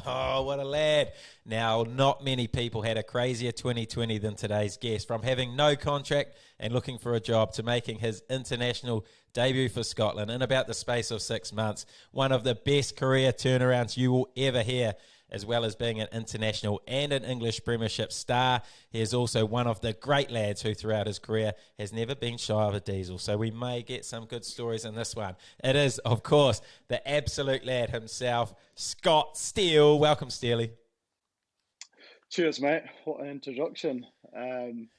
Oh, what a lad. Now, not many people had a crazier 2020 than today's guest. From having no contract and looking for a job to making his international debut for Scotland in about the space of 6 months. One of the best career turnarounds you will ever hear, as well as being an international and an English Premiership star. He is also one of the great lads who throughout his career has never been shy of a diesel. So we may get some good stories in this one. It is, of course, the absolute lad himself, Scott Steele. Welcome, Steely. Cheers, mate. What an introduction.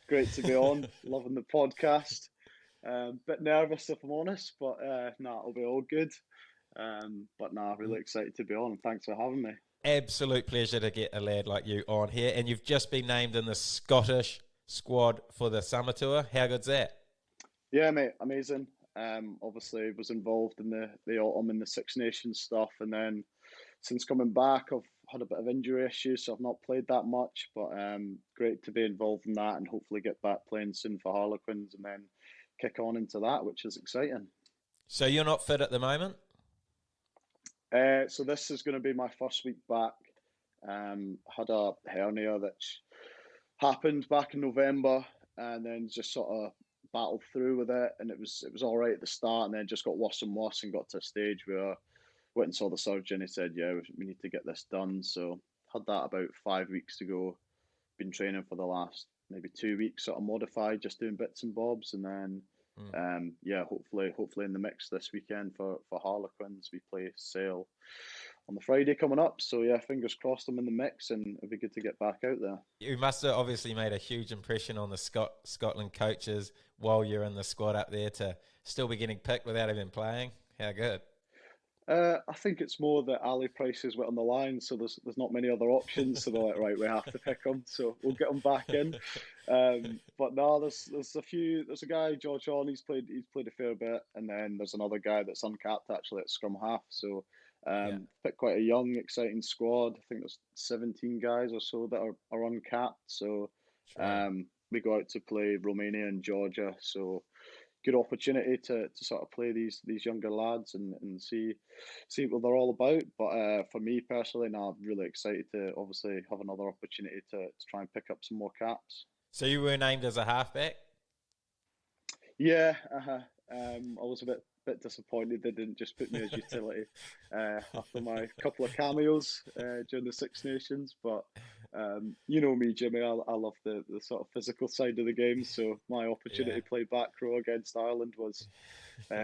Great to be on. Loving the podcast. Bit nervous, if I'm honest, but it'll be all good. Really excited to be on, and thanks for having me. Absolute pleasure to get a lad like you on here. And you've just been named in the Scottish squad for the summer tour. How good's that? Yeah, mate, amazing. Obviously was involved in the autumn and the Six Nations stuff, and then since coming back I've had a bit of injury issues, so I've not played that much, but great to be involved in that and hopefully get back playing soon for Harlequins and then kick on into that, which is exciting. So you're not fit at the moment? So this is going to be my first week back. Had a hernia that happened back in November, and then just sort of battled through with it, and it was all right at the start, and then just got worse and worse, and got to a stage where I went and saw the surgeon. He said, "Yeah, we need to get this done." So had that about 5 weeks ago. Been training for the last maybe 2 weeks, sort of modified, just doing bits and bobs, and then. Hopefully in the mix this weekend for Harlequins. We play Sale on the Friday coming up. So yeah, fingers crossed I'm in the mix, and it'd be good to get back out there. You must have obviously made a huge impression on the Scotland coaches while you're in the squad up there to still be getting picked without even playing. How good? I think it's more that Ali prices were on the line, so there's not many other options. So they're like, right, we have to pick them, so we'll get them back in. But no, there's a few. There's a guy, George Horn, he's played a fair bit, and then there's another guy that's uncapped actually at scrum half. So picked quite a young, exciting squad. I think there's 17 guys or so that are uncapped. So we go out to play Romania and Georgia. So good opportunity to sort of play these younger lads and see what they're all about. But for me personally, now I'm really excited to obviously have another opportunity to try and pick up some more caps. So you were named as a halfback? Yeah, I was a bit disappointed they didn't just put me as utility after my couple of cameos during the Six Nations. But you know me, Jimmy, I love the sort of physical side of the game. So my opportunity to play back row against Ireland was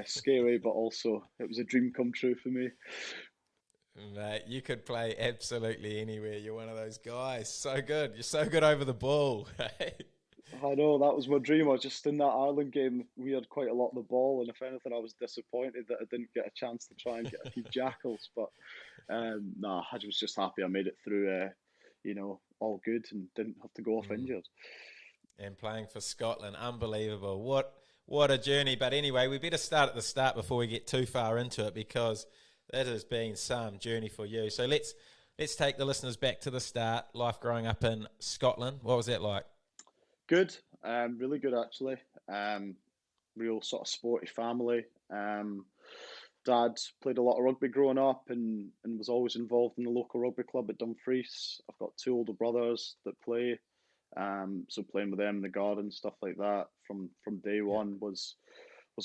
scary, but also it was a dream come true for me. Mate, you could play absolutely anywhere. You're one of those guys. So good. You're so good over the ball. I know, that was my dream. I was just in that Ireland game, we had quite a lot of the ball, and if anything, I was disappointed that I didn't get a chance to try and get a few jackals. But I was just happy I made it through, all good and didn't have to go off injured. And playing for Scotland, unbelievable. What a journey. But anyway, we better start at the start before we get too far into it, because that has been some journey for you. So let's take the listeners back to the start. Life growing up in Scotland. What was that like? Good, really good actually. Real sort of sporty family. Dad played a lot of rugby growing up and was always involved in the local rugby club at Dumfries. I've got two older brothers that play, so playing with them in the garden, stuff like that from day one was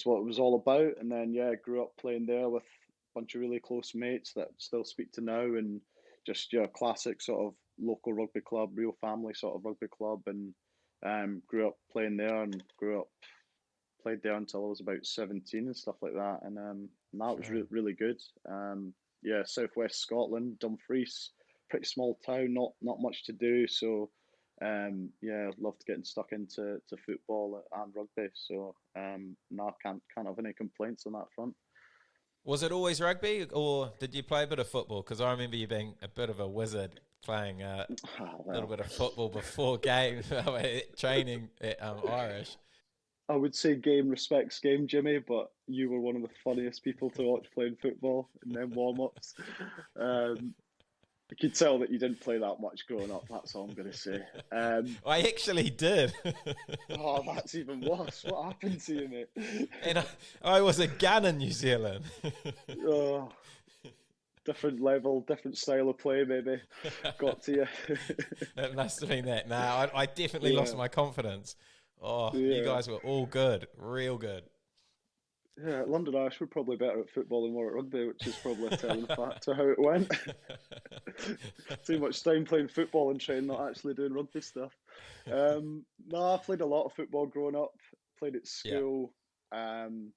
what it was all about. And then grew up playing there with a bunch of really close mates that still speak to now, and just classic sort of local rugby club, real family sort of rugby club. And grew up playing there and played there until I was about 17 and stuff like that. And that was really good. Southwest Scotland, Dumfries, pretty small town, not much to do. So loved getting stuck into football and rugby. So I can't have any complaints on that front. Was it always rugby, or did you play a bit of football? Because I remember you being a bit of a wizard playing a little bit of football before game, training at Irish. I would say game respects game, Jimmy, but you were one of the funniest people to watch playing football in them warm-ups. You could tell that you didn't play that much growing up, that's all I'm going to say. I actually did. Oh, that's even worse. What happened to you, mate? And I was a gun in New Zealand. different level, different style of play. Maybe got to you. It must have been that. No, I definitely lost Yeah, my confidence. Oh, you yeah. guys were all good, real good. Yeah, London Irish were probably better at football than we were at rugby, which is probably a telling factor how it went. Too much time playing football and training, not actually doing rugby stuff. No, I played a lot of football growing up. Played at Yeah. school. Um,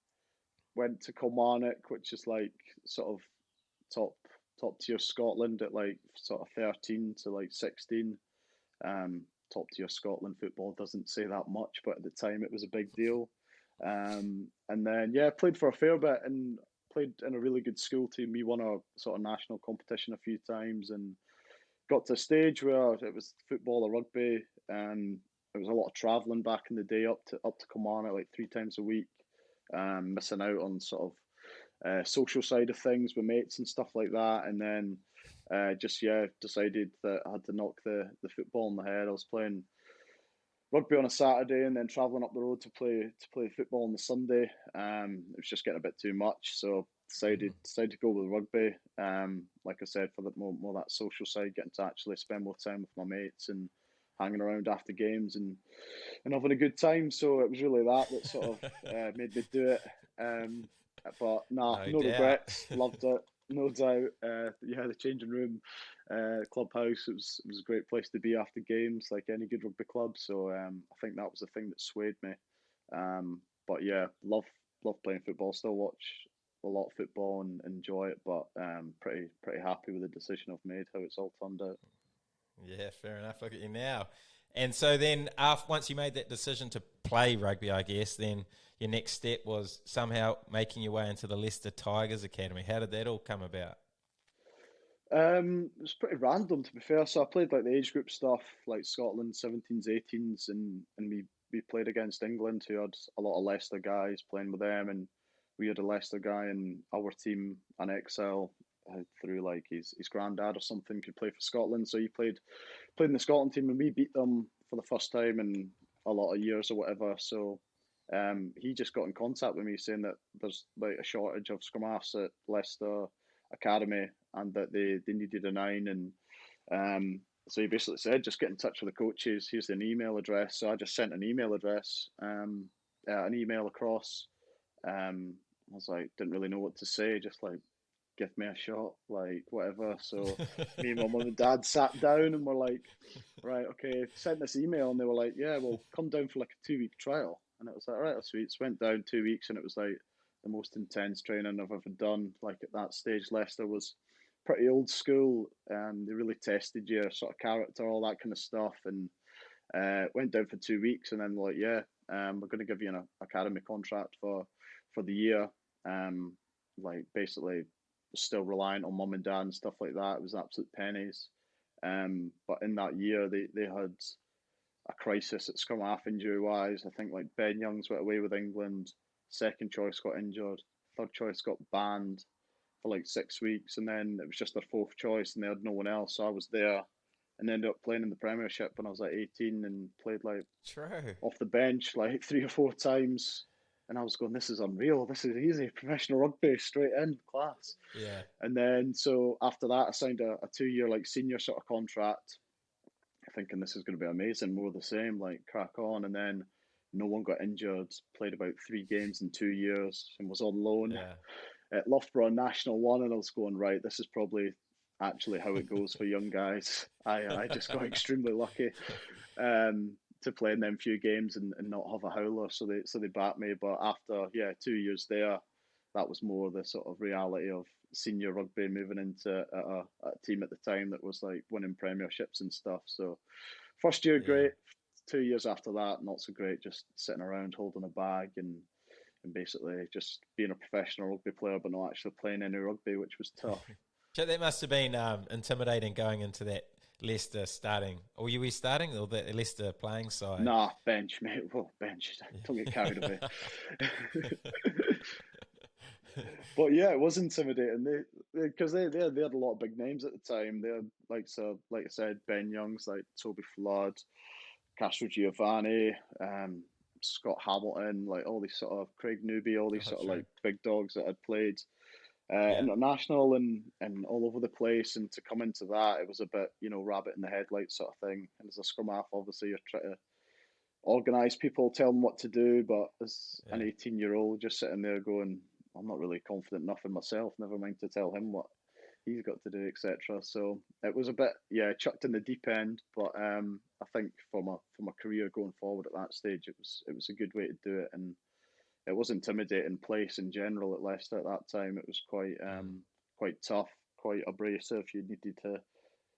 Went to Kilmarnock, which is like sort of top top tier Scotland at like sort of 13 to like 16. Um, Top tier Scotland football doesn't say that much, but at the time it was a big deal. And then yeah, played for a fair bit and played in a really good school team. We won a sort of national competition a few times and got to a stage where it was football or rugby. It was a lot of travelling back in the day up to Kilmarnock like 3 times a week. Missing out on sort of social side of things with mates and stuff like that. And then just yeah, decided that I had to knock the football on the head. I was playing rugby on a Saturday and then travelling up the road to play football on the Sunday. It was just getting a bit too much, so decided to go with rugby. Like I said, for the more that social side, getting to actually spend more time with my mates and hanging around after games and having a good time. So it was really that sort of made me do it. But nah, No no doubt. regrets. Loved it, no doubt. Yeah, the changing room, clubhouse. It was a great place to be after games, like any good rugby club. So I think that was the thing that swayed me. But yeah, love playing football. Still watch a lot of football and enjoy it. But pretty happy with the decision I've made. How it's all turned out. Yeah, fair enough. Look at you now. And so then, after once you made that decision to play rugby, I guess then your next step was somehow making your way into the Leicester Tigers Academy. How did that all come about? It was pretty random to be fair. So I played like the age group stuff, like Scotland 17s, 18s, and we played against England, who had a lot of Leicester guys playing with them, and we had a Leicester guy in our team, an XL, through like his granddad or something could play for Scotland, so he played in the Scotland team, and we beat them for the first time in a lot of years or whatever. So he just got in contact with me saying that there's like a shortage of scrum halves at Leicester Academy and that they needed a nine. And so he basically said, just get in touch with the coaches. Here's an email address. So I just sent an email address, an email across. I was like, didn't really know what to say, just like, give me a shot, like whatever. So me and my mum and dad sat down and were like, right, okay, sent this email, and they were like, yeah, well, come down for like a 2 week trial. And it was like, right, that's sweet. So went down 2 weeks, and it was like the most intense training I've ever done. Like at that stage, Leicester was pretty old school, and they really tested your sort of character, all that kind of stuff. And went down for 2 weeks, and then like, yeah, we're going to give you an academy contract for the year. Um, like basically still reliant on mum and dad and stuff like that. It was absolute pennies. But in that year, they had a crisis at scrum half injury wise. I think like Ben Youngs went away with England. Second choice got injured. Third choice got banned for like 6 weeks, and then it was just their fourth choice, and they had no one else. So I was there, and ended up playing in the Premiership when I was like 18, and played like True. off the bench like 3 or 4 times. And I was going, this is unreal. This is easy. Professional rugby straight in class. Yeah. And then so after that, I signed a 2 year like senior sort of contract, thinking this is going to be amazing, more of the same, like crack on. And then no one got injured. Played about 3 games in 2 years and was on loan Yeah. at Loughborough National One. And I was going, right, this is probably actually how it goes for young guys. I just got extremely lucky. To play in them few games and not have a howler, so they backed me. But after 2 years there, that was more the sort of reality of senior rugby, moving into a team at the time that was like winning premierships and stuff. So first year Yeah. great, 2 years after that not so great, just sitting around holding a bag and basically just being a professional rugby player but not actually playing any rugby, which was tough. So that must have been intimidating going into that Leicester starting, or you were starting, or the Leicester playing side. Nah, bench, mate. Well, bench. Don't get carried away. But yeah, it was intimidating. They had a lot of big names at the time. They had like I said, Ben Youngs, like Toby Flood, Castro Giovanni, Scott Hamilton, like all these sort of Craig Newby, all these Oh, sort of true. like big dogs that had played. Yeah. international and all over the place. And to come into that, it was a bit, rabbit in the headlights sort of thing. And as a scrum half, obviously, you're trying to organise people, tell them what to do. But as an Yeah. 18-year-old, just sitting there going, I'm not really confident enough in myself, never mind to tell him what he's got to do, etc. So it was a bit, yeah, chucked in the deep end. But I think for my career going forward at that stage, it was a good way to do it, and it was intimidating place in general at Leicester at that time. It was Mm. quite tough, quite abrasive. You needed to,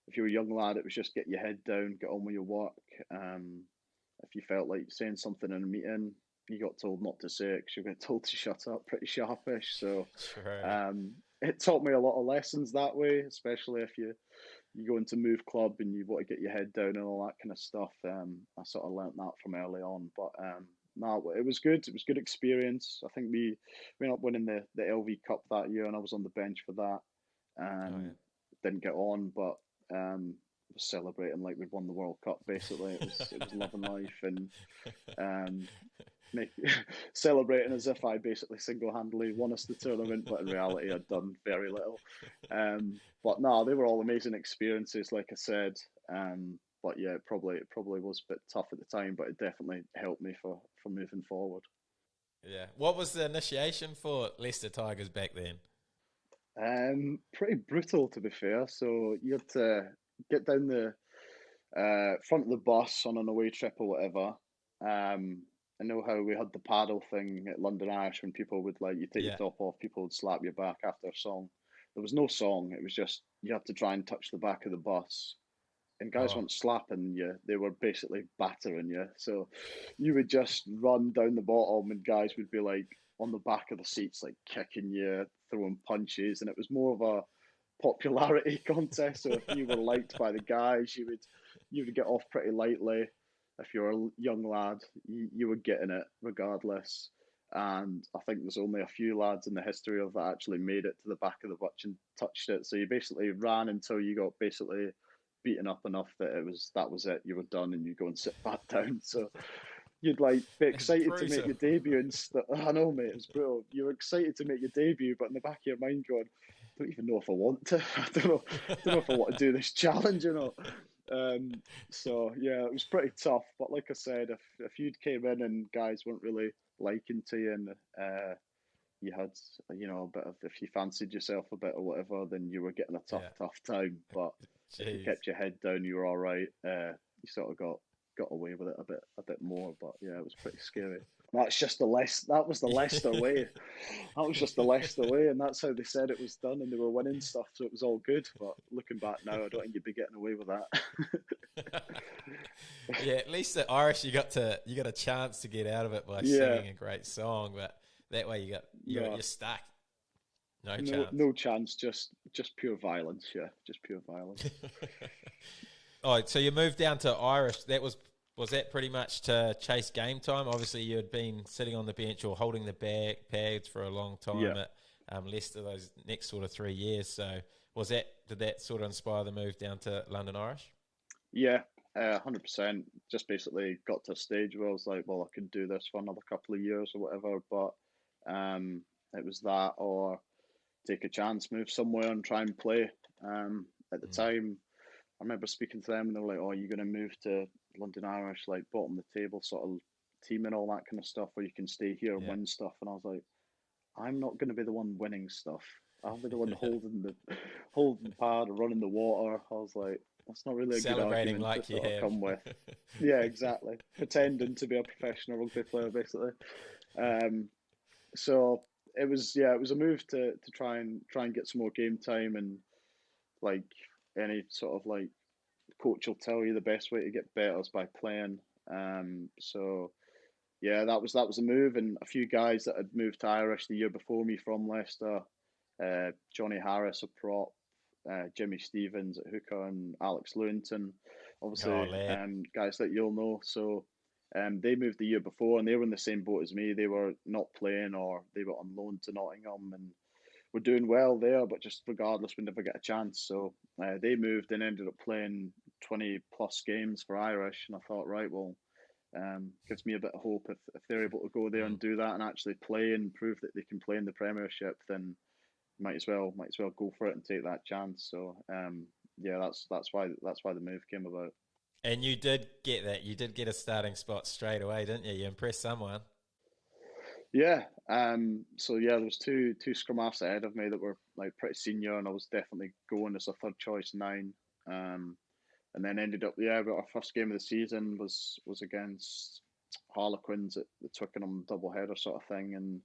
if you were a young lad, it was just get your head down, get on with your work. If you felt like saying something in a meeting, you got told not to say it because you got told to shut up pretty sharpish. So True. it taught me a lot of lessons that way, especially if you go into move club and you want to get your head down and all that kind of stuff. I sort of learnt that from early on, but no, it was good. It was good experience. I think we ended up winning the LV Cup that year, and I was on the bench for that. Oh yeah. Didn't get on, but was celebrating like we'd won the World Cup. Basically, it was love and life, and um, make celebrating as if I basically single-handedly won us the tournament, but in reality I'd done very little. But no, they were all amazing experiences, like I said. But yeah, it probably was a bit tough at the time, but it definitely helped me for moving forward. Yeah. What was the initiation for Leicester Tigers back then? Pretty brutal to be fair. So you had to get down the front of the bus on an away trip or whatever. I know how we had the paddle thing at London Irish when people would like you take your Yeah. top off, people would slap your back after a song. There was no song. It was just you had to try and touch the back of the bus, and guys Oh, weren't slapping you; they were basically battering you. So you would just run down the bottom, and guys would be like on the back of the seats, like kicking you, throwing punches, and it was more of a popularity contest. So if you were liked by the guys, you would get off pretty lightly. If you're a young lad, you were getting it regardless. And I think there's only a few lads in the history of that actually made it to the back of the bus and touched it. So you basically ran until you got basically beaten up enough that that was it. You were done, and you go and sit back down. So you'd like be it's excited to make brutal. your debut and stuff. I know, mate, it's brutal. You're excited to make your debut, but in the back of your mind, going, I don't even know if I want to. I don't know if I want to do this challenge or not. So yeah, it was pretty tough. But like I said, if you'd came in and guys weren't really liking to you, and you had a bit of, if you fancied yourself a bit or whatever, then you were getting a tough Yeah. tough time. But if you Jeez. kept your head down, you were all right. You sort of got away with it a bit more. But yeah, it was pretty scary. That was the Leicester way. That was just the Leicester way, and that's how they said it was done, and they were winning stuff, so it was all good. But looking back now, I don't think you'd be getting away with that. Yeah, at least the Irish you got a chance to get out of it by Yeah, singing a great song, but that way you're no, stuck. No no, chance. no chance. Just pure violence. Yeah, just pure violence. Oh, so you moved down to Irish. Was that pretty much to chase game time? Obviously, you had been sitting on the bench or holding the pads for a long Yeah, time at Leicester those next sort of 3 years. So did that sort of inspire the move down to London Irish? yeah, 100%. Just basically got to a stage where I was like, well, I could do this for another couple of years or whatever. But it was that or take a chance, move somewhere and try and play. At the Mm, time, I remember speaking to them and they were like, "Oh, you're going to move to London Irish, like bottom of the table sort of team and all that kind of stuff, where you can stay here and yeah. win stuff." And I was like, "I'm not going to be the one winning stuff. I'll be the one holding the pad or running the water." I was like, "That's not really a good Celebrating argument to like you sort of have. come with." Yeah, exactly. Pretending to be a professional rugby player, basically. Um, so it was a move to try and get some more game time, and like any sort of like coach will tell you the best way to get better is by playing. So yeah, that was a move, and a few guys that had moved to Irish the year before me from Leicester, Johnny Harris a prop, Jimmy Stevens at hooker, and Alex Lewington, Oh, obviously lad. guys that you'll know. So they moved the year before, and they were in the same boat as me. They were not playing, or they were on loan to Nottingham, and were doing well there, but just regardless, we never get a chance. So they moved and ended up playing 20 plus games for Irish. And I thought, right, well, gives me a bit of hope if they're able to go there Mm, and do that and actually play and prove that they can play in the Premiership, then might as well go for it and take that chance. So yeah, that's why the move came about. And you did get that. You did get a starting spot straight away, didn't you? You impressed someone. Yeah. So yeah, there was two scrum halves ahead of me that were like pretty senior, and I was definitely going as a third choice nine. Um, and then ended up, yeah, but our first game of the season was against Harlequins at the Twickenham double header sort of thing. And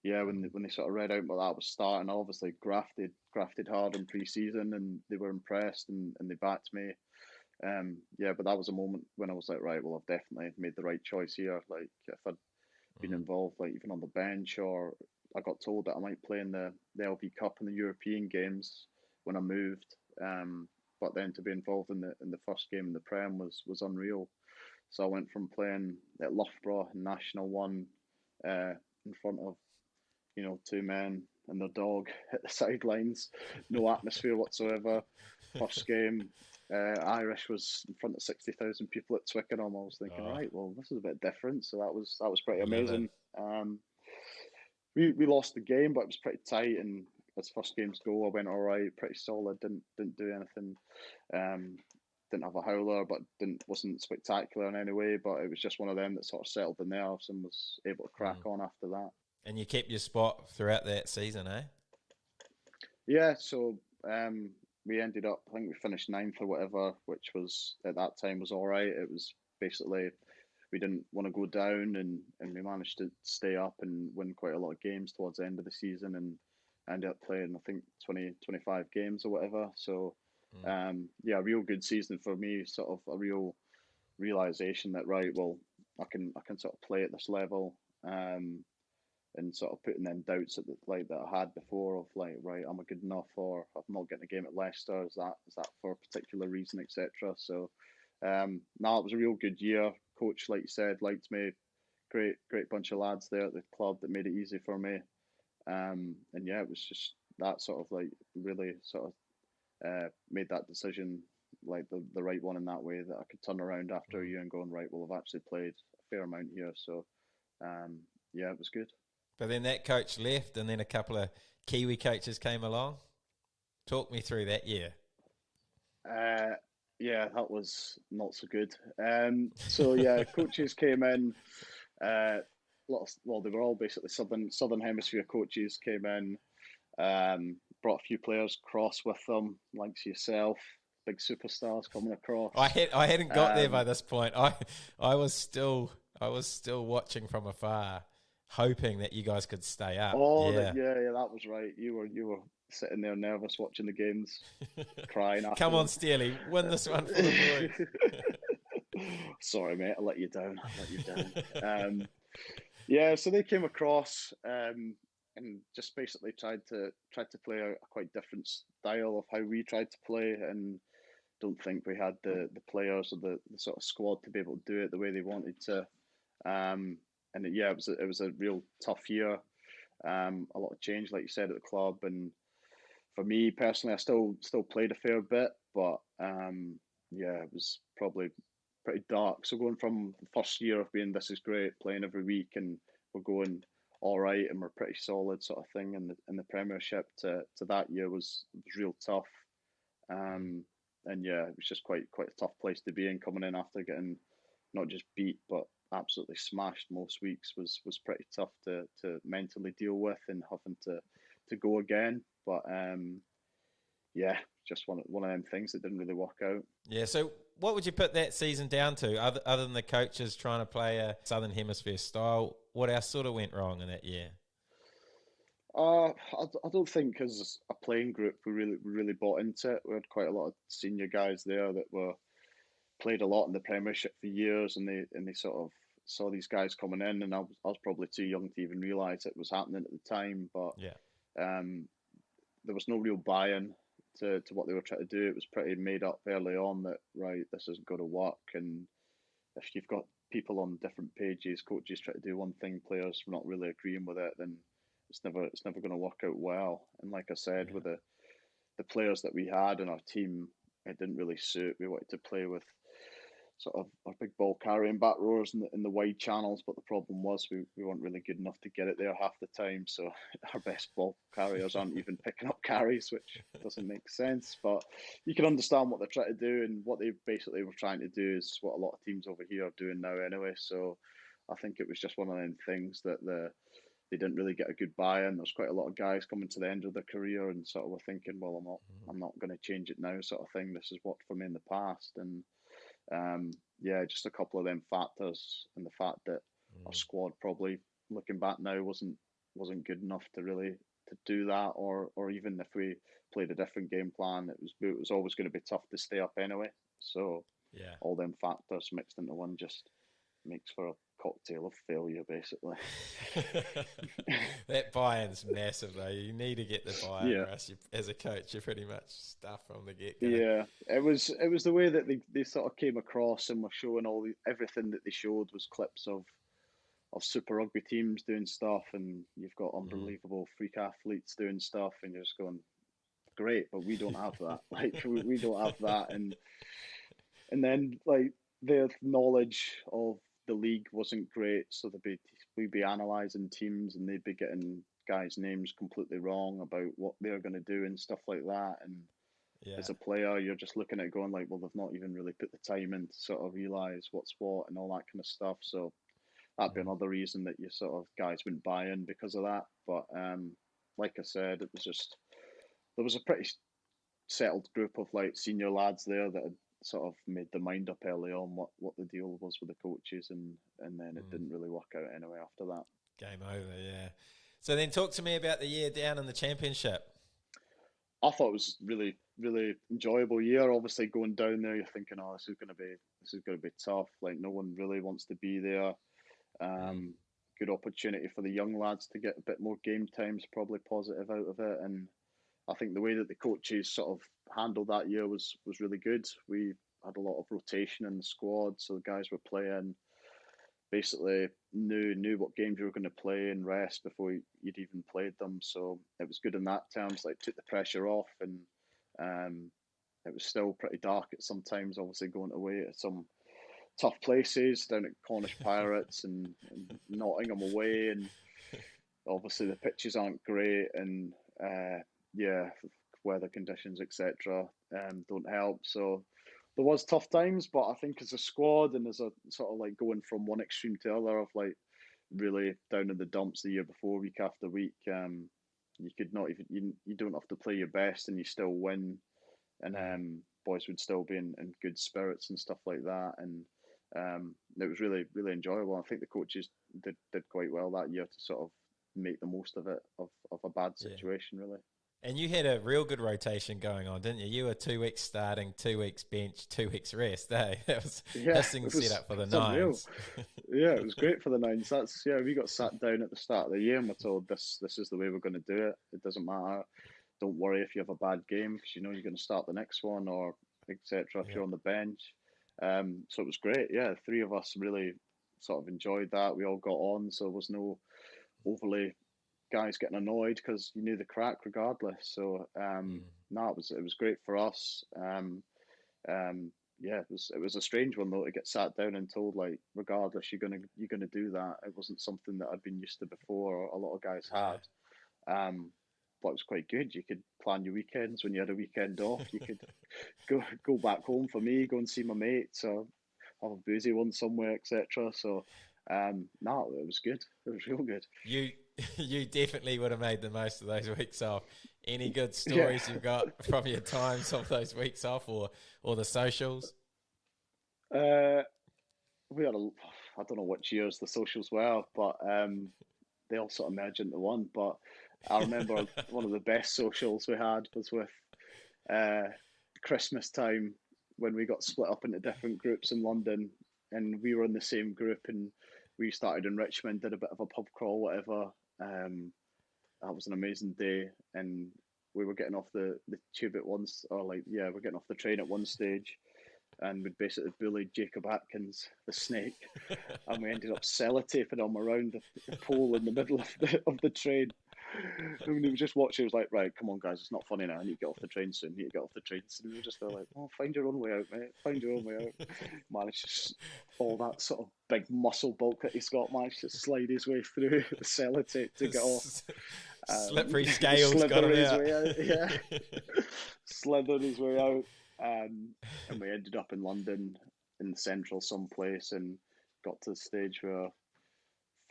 yeah, when they sort of read out what that was starting, I obviously grafted hard in pre-season, and they were impressed, and they backed me. Yeah, but that was a moment when I was like, right, well, I've definitely made the right choice here. Like, if I'd been Mm. involved, like even on the bench, or I got told that I might play in the LB Cup and the European games when I moved. But then to be involved in the first game in the Prem was unreal. So I went from playing at Loughborough in National One, in front of two men and their dog at the sidelines, no atmosphere whatsoever. First game, Irish was in front of 60,000 people at Twickenham. I was thinking, Oh, right, well, this is a bit different. So that was pretty love it. amazing. We lost the game, but it was pretty tight. And as first games go, I went all right, pretty solid. Didn't do anything. Um, didn't have a howler, but didn't wasn't spectacular in any way. But it was just one of them that sort of settled the nerves and was able to crack Mm. on after that. And you kept your spot throughout that season, eh? Yeah, so we ended up, I think we finished ninth or whatever, which was at that time was all right. It was basically we didn't want to go down, and we managed to stay up and win quite a lot of games towards the end of the season, and ended up playing I think 20 25 games or whatever. So Mm. yeah, a real good season for me, sort of a real realization that right, well, I can sort of play at this level. And sort of putting them doubts at like that I had before of like, right, am I good enough, or I'm not getting a game at Leicester? Is that for a particular reason, etc. So, no, it was a real good year. Coach, like you said, liked me. Great bunch of lads there at the club that made it easy for me. And yeah, it was just that sort of like really sort of made that decision like the right one in that way, that I could turn around after a Mm. year and going, right, well, I've actually played a fair amount here. So, yeah, it was good. But then that coach left, and then a couple of Kiwi coaches came along. Talk me through that year. Uh, yeah, that was not so good. So yeah, coaches came in. Well, they were all basically Southern Hemisphere coaches came in. Brought a few players across with them, like yourself, big superstars coming across. I hadn't got there by Um, this point. I was still watching from afar, hoping that you guys could stay up. oh, Yeah. yeah, that was right. You were sitting there nervous watching the games, crying Come on, afterwards. Steely, win this one for the boys. Sorry, mate. I let you down. I let you down. Yeah, so they came across, and just basically tried to play a quite different style of how we tried to play, and don't think we had the players or the sort of squad to be able to do it the way they wanted to. And yeah, it was a real tough year. A lot of change, like you said, at the club, and for me personally, I still played a fair bit, but yeah, it was probably pretty dark. So going from the first year of being this is great, playing every week, and we're going all right, and we're pretty solid sort of thing in the Premiership, to that year was real tough. Mm. Um, and yeah, it was just quite a tough place to be in, coming in after getting not just beat but absolutely smashed most weeks was pretty tough to mentally deal with, and having to go again. But yeah, just one of them things that didn't really work out. Yeah. So, what would you put that season down to, other than the coaches trying to play a Southern Hemisphere style? What else sort of went wrong in that year? I don't think as a playing group we really bought into it. We had quite a lot of senior guys there that were played a lot in the Premiership for years, and they sort of saw these guys coming in, and I was probably too young to even realise it was happening at the time. But Yeah. um, there was no real buy-in to what they were trying to do. It was pretty made up early on that right, this isn't going to work, and if you've got people on different pages, coaches try to do one thing, players not really agreeing with it, then it's never going to work out well. And like I said, Yeah. with the players that we had in our team, it didn't really suit. We wanted to play with sort of our big ball carrying back rowers in the wide channels, but the problem was we weren't really good enough to get it there half the time. So our best ball carriers aren't even picking up carries, which doesn't make sense. But you can understand what they're trying to do, and what they basically were trying to do is what a lot of teams over here are doing now anyway. So I think it was just one of them things that they didn't really get a good buy-in. There's quite a lot of guys coming to the end of their career and sort of were thinking, well, I'm not going to change it now, sort of thing. This is worked for me in the past, and yeah, just a couple of them factors, and the fact that our squad probably looking back now wasn't good enough to really to do that, or even if we played a different game plan, it was always going to be tough to stay up anyway. So Yeah. all them factors mixed into one just makes for a cocktail of failure, basically. That buy-in's massive, though. You need to get the buy-in, Yeah. or else as a coach, you're pretty much stuffed from the get-go. Yeah, it was the way that they sort of came across and were showing everything that they showed was clips of Super Rugby teams doing stuff, and you've got unbelievable freak athletes doing stuff, and you're just going, great, but we don't have that. Like we don't have that, and then like their knowledge of the league wasn't great, so we'd be analysing teams, and they'd be getting guys' names completely wrong about what they're going to do and stuff like that, and Yeah. as a player, you're just looking at it going like, well, they've not even really put the time in to sort of realise what's what and all that kind of stuff. So that'd be another reason that you sort of guys wouldn't buy in because of that. But like I said, it was just there was a pretty settled group of like senior lads there that had sort of made their mind up early on what the deal was with the coaches, and then it didn't really work out anyway after that. Game over, yeah. So then talk to me about the year down in the championship. I thought it was really, really enjoyable year. Obviously, going down there, you're thinking, "Oh, this is going to be tough. Like, no one really wants to be there." Good opportunity for the young lads to get a bit more game times, probably positive out of it. And I think the way that the coaches sort of handled that year was really good. We had a lot of rotation in the squad, so the guys were playing basically knew what games you were going to play and rest before you'd even played them. So it was good in that terms. Like took the pressure off, and it was still pretty dark at some times. Obviously going away at some tough places down at Cornish Pirates and Nottingham away, and obviously the pitches aren't great, and yeah, weather conditions etc. Don't help. So there was tough times, but I think as a squad and as a sort of like going from one extreme to the other of like really down in the dumps the year before, week after week, you could not even you don't have to play your best and you still win, and boys would still be in good spirits and stuff like that, and it was really really enjoyable. I think the coaches did quite well that year to sort of make the most of it of a bad situation really. And you had a real good rotation going on, didn't you? You were 2 weeks starting, 2 weeks bench, 2 weeks rest. Eh? That was thing set up for the Nines. Yeah, it was great for the Nines. We got sat down at the start of the year and we're told this is the way we're going to do it. It doesn't matter. Don't worry if you have a bad game because you know you're going to start the next one or etc. If you're on the bench. So it was great. Yeah, the three of us really sort of enjoyed that. We all got on, so there was no overly guys getting annoyed because you knew the crack regardless. So no, it was great for us. Yeah, it was a strange one though to get sat down and told like regardless you're gonna do that. It wasn't something that I'd been used to before or a lot of guys had. But it was quite good. You could plan your weekends when you had a weekend off. You could go back home for me, go and see my mates, or have a boozy one somewhere, etc. So no, it was good. It was real good. You definitely would have made the most of those weeks off. Any good stories you've got from your times of those weeks off, or the socials? We had I don't know which years the socials were, but they all sort of merge into one. But I remember one of the best socials we had was with Christmas time when we got split up into different groups in London, and we were in the same group, and we started in Richmond, did a bit of a pub crawl, whatever. That was an amazing day, and we were getting off the tube at once, or like we're getting off the train at one stage, and we'd basically bullied Jacob Atkins, the snake, and we ended up sellotaping him around the pole in the middle of the train. And he was just watching. He was like, right, come on, guys, it's not funny now. I need to get off the train soon. I need to get off the train soon. We were just there like, oh, find your own way out, mate. Find your own way out. Managed to all that sort of big muscle bulk that he's got, managed to slide his way through the sellotape to get off. Slippery scales got Slither him his out. way out, yeah. Slithered his way out. And we ended up in London in the central someplace and got to the stage where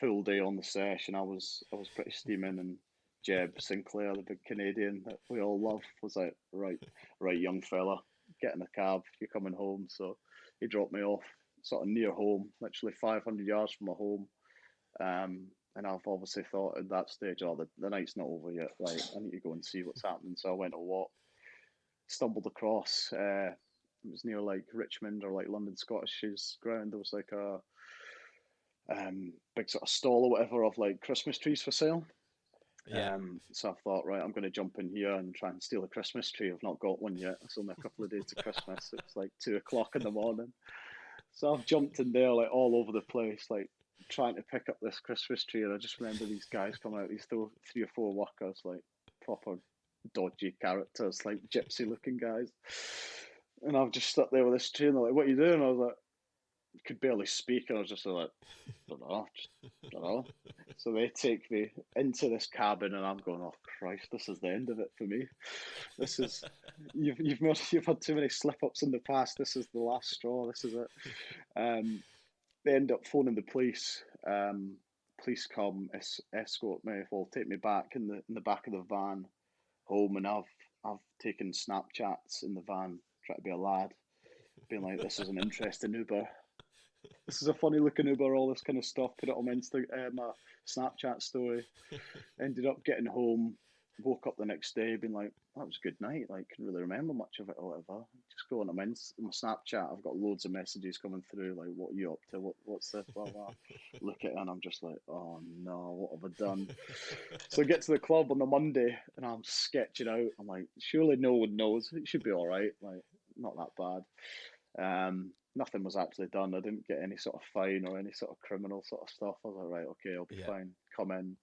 full day on the sesh and I was pretty steaming and Jeb Sinclair, the big Canadian that we all love, was like, right, young fella, get in a cab, you're coming home. So he dropped me off sort of near home, literally 500 yards from my home. And I've obviously thought at that stage, oh, the night's not over yet. Right, I need to go and see what's happening. So I went a walk, stumbled across. It was near like Richmond or like London Scottish's ground. There was like a big sort of stall or whatever of like Christmas trees for sale. Yeah. So I thought, right, I'm going to jump in here and try and steal a Christmas tree. I've not got one yet. It's only a couple of days to Christmas. It's like 2 o'clock in the morning. So I've jumped in there like all over the place, like trying to pick up this Christmas tree. And I just remember these guys coming out, these 3 or 4 workers, like proper dodgy characters, like gypsy looking guys. And I've just stuck there with this tree and they're like, what are you doing? I was like, could barely speak. And I was just like, don't know. So they take me into this cabin, and I'm going, oh Christ, this is the end of it for me. This is you've had too many slip ups in the past. This is the last straw. This is it. They end up phoning the police. Police come, escort me, well, take me back in the back of the van home, and I've taken Snapchats in the van, trying to be a lad, being like, this is an interesting Uber. This is a funny looking Uber, all this kind of stuff. Put it on my Snapchat story. Ended up getting home, woke up the next day, being like, that was a good night. Like, couldn't really remember much of it or whatever. Just going on my Snapchat, I've got loads of messages coming through, like, what are you up to? What's this? Blah, blah. Look at it, and I'm just like, oh no, what have I done? So I get to the club on the Monday, and I'm sketching out. I'm like, surely no one knows. It should be all right. Like, not that bad. Nothing was actually done. I didn't get any sort of fine or any sort of criminal sort of stuff. I was like, right, okay, I'll be fine. Come in,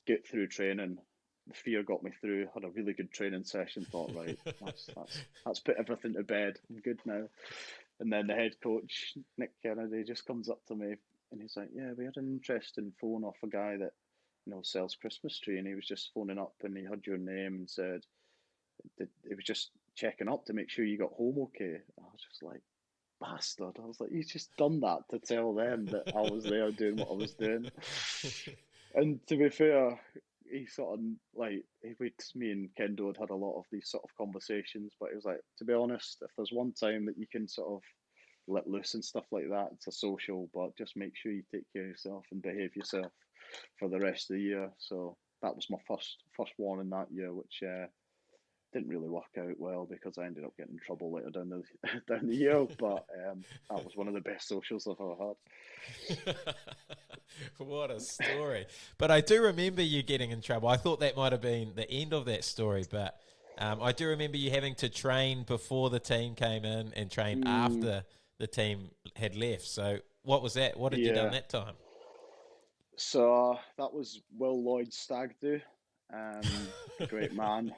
get through training. The fear got me through. Had a really good training session. Thought, right, that's put everything to bed. I'm good now. And then the head coach, Nick Kennedy, just comes up to me and he's like, yeah, we had an interesting phone off a guy that sells Christmas tree, and he was just phoning up and he heard your name and said he was just checking up to make sure you got home okay. I was just like, bastard. I was like, you just done that to tell them that I was there doing what I was doing. And to be fair, he sort of like, me and Kendo had a lot of these sort of conversations, but he was like, to be honest, if there's one time that you can sort of let loose and stuff like that, it's a social, but just make sure you take care of yourself and behave yourself for the rest of the year. So that was my first warning that year, which didn't really work out well because I ended up getting in trouble later down the year. But that was one of the best socials I've ever had. What a story! But I do remember you getting in trouble. I thought that might have been the end of that story, but I do remember you having to train before the team came in and train after the team had left. So what was that? What had you done that time? So that was Will Lloyd's stag do. A great man,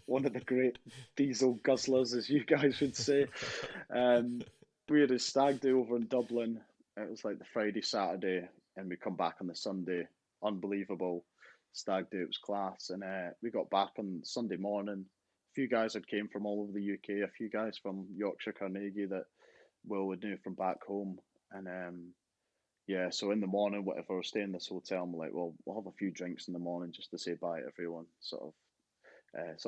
one of the great diesel guzzlers, as you guys would say. We had a stag do over in Dublin. It was like the Friday, Saturday, and we come back on the Sunday. Unbelievable stag do. It was class. And we got back on Sunday morning. A few guys had came from all over the UK, a few guys from Yorkshire, Carnegie that Will would know from back home. And yeah, so in the morning, whatever, we're staying in this hotel, and we're like, well, we'll have a few drinks in the morning just to say bye to everyone, sort of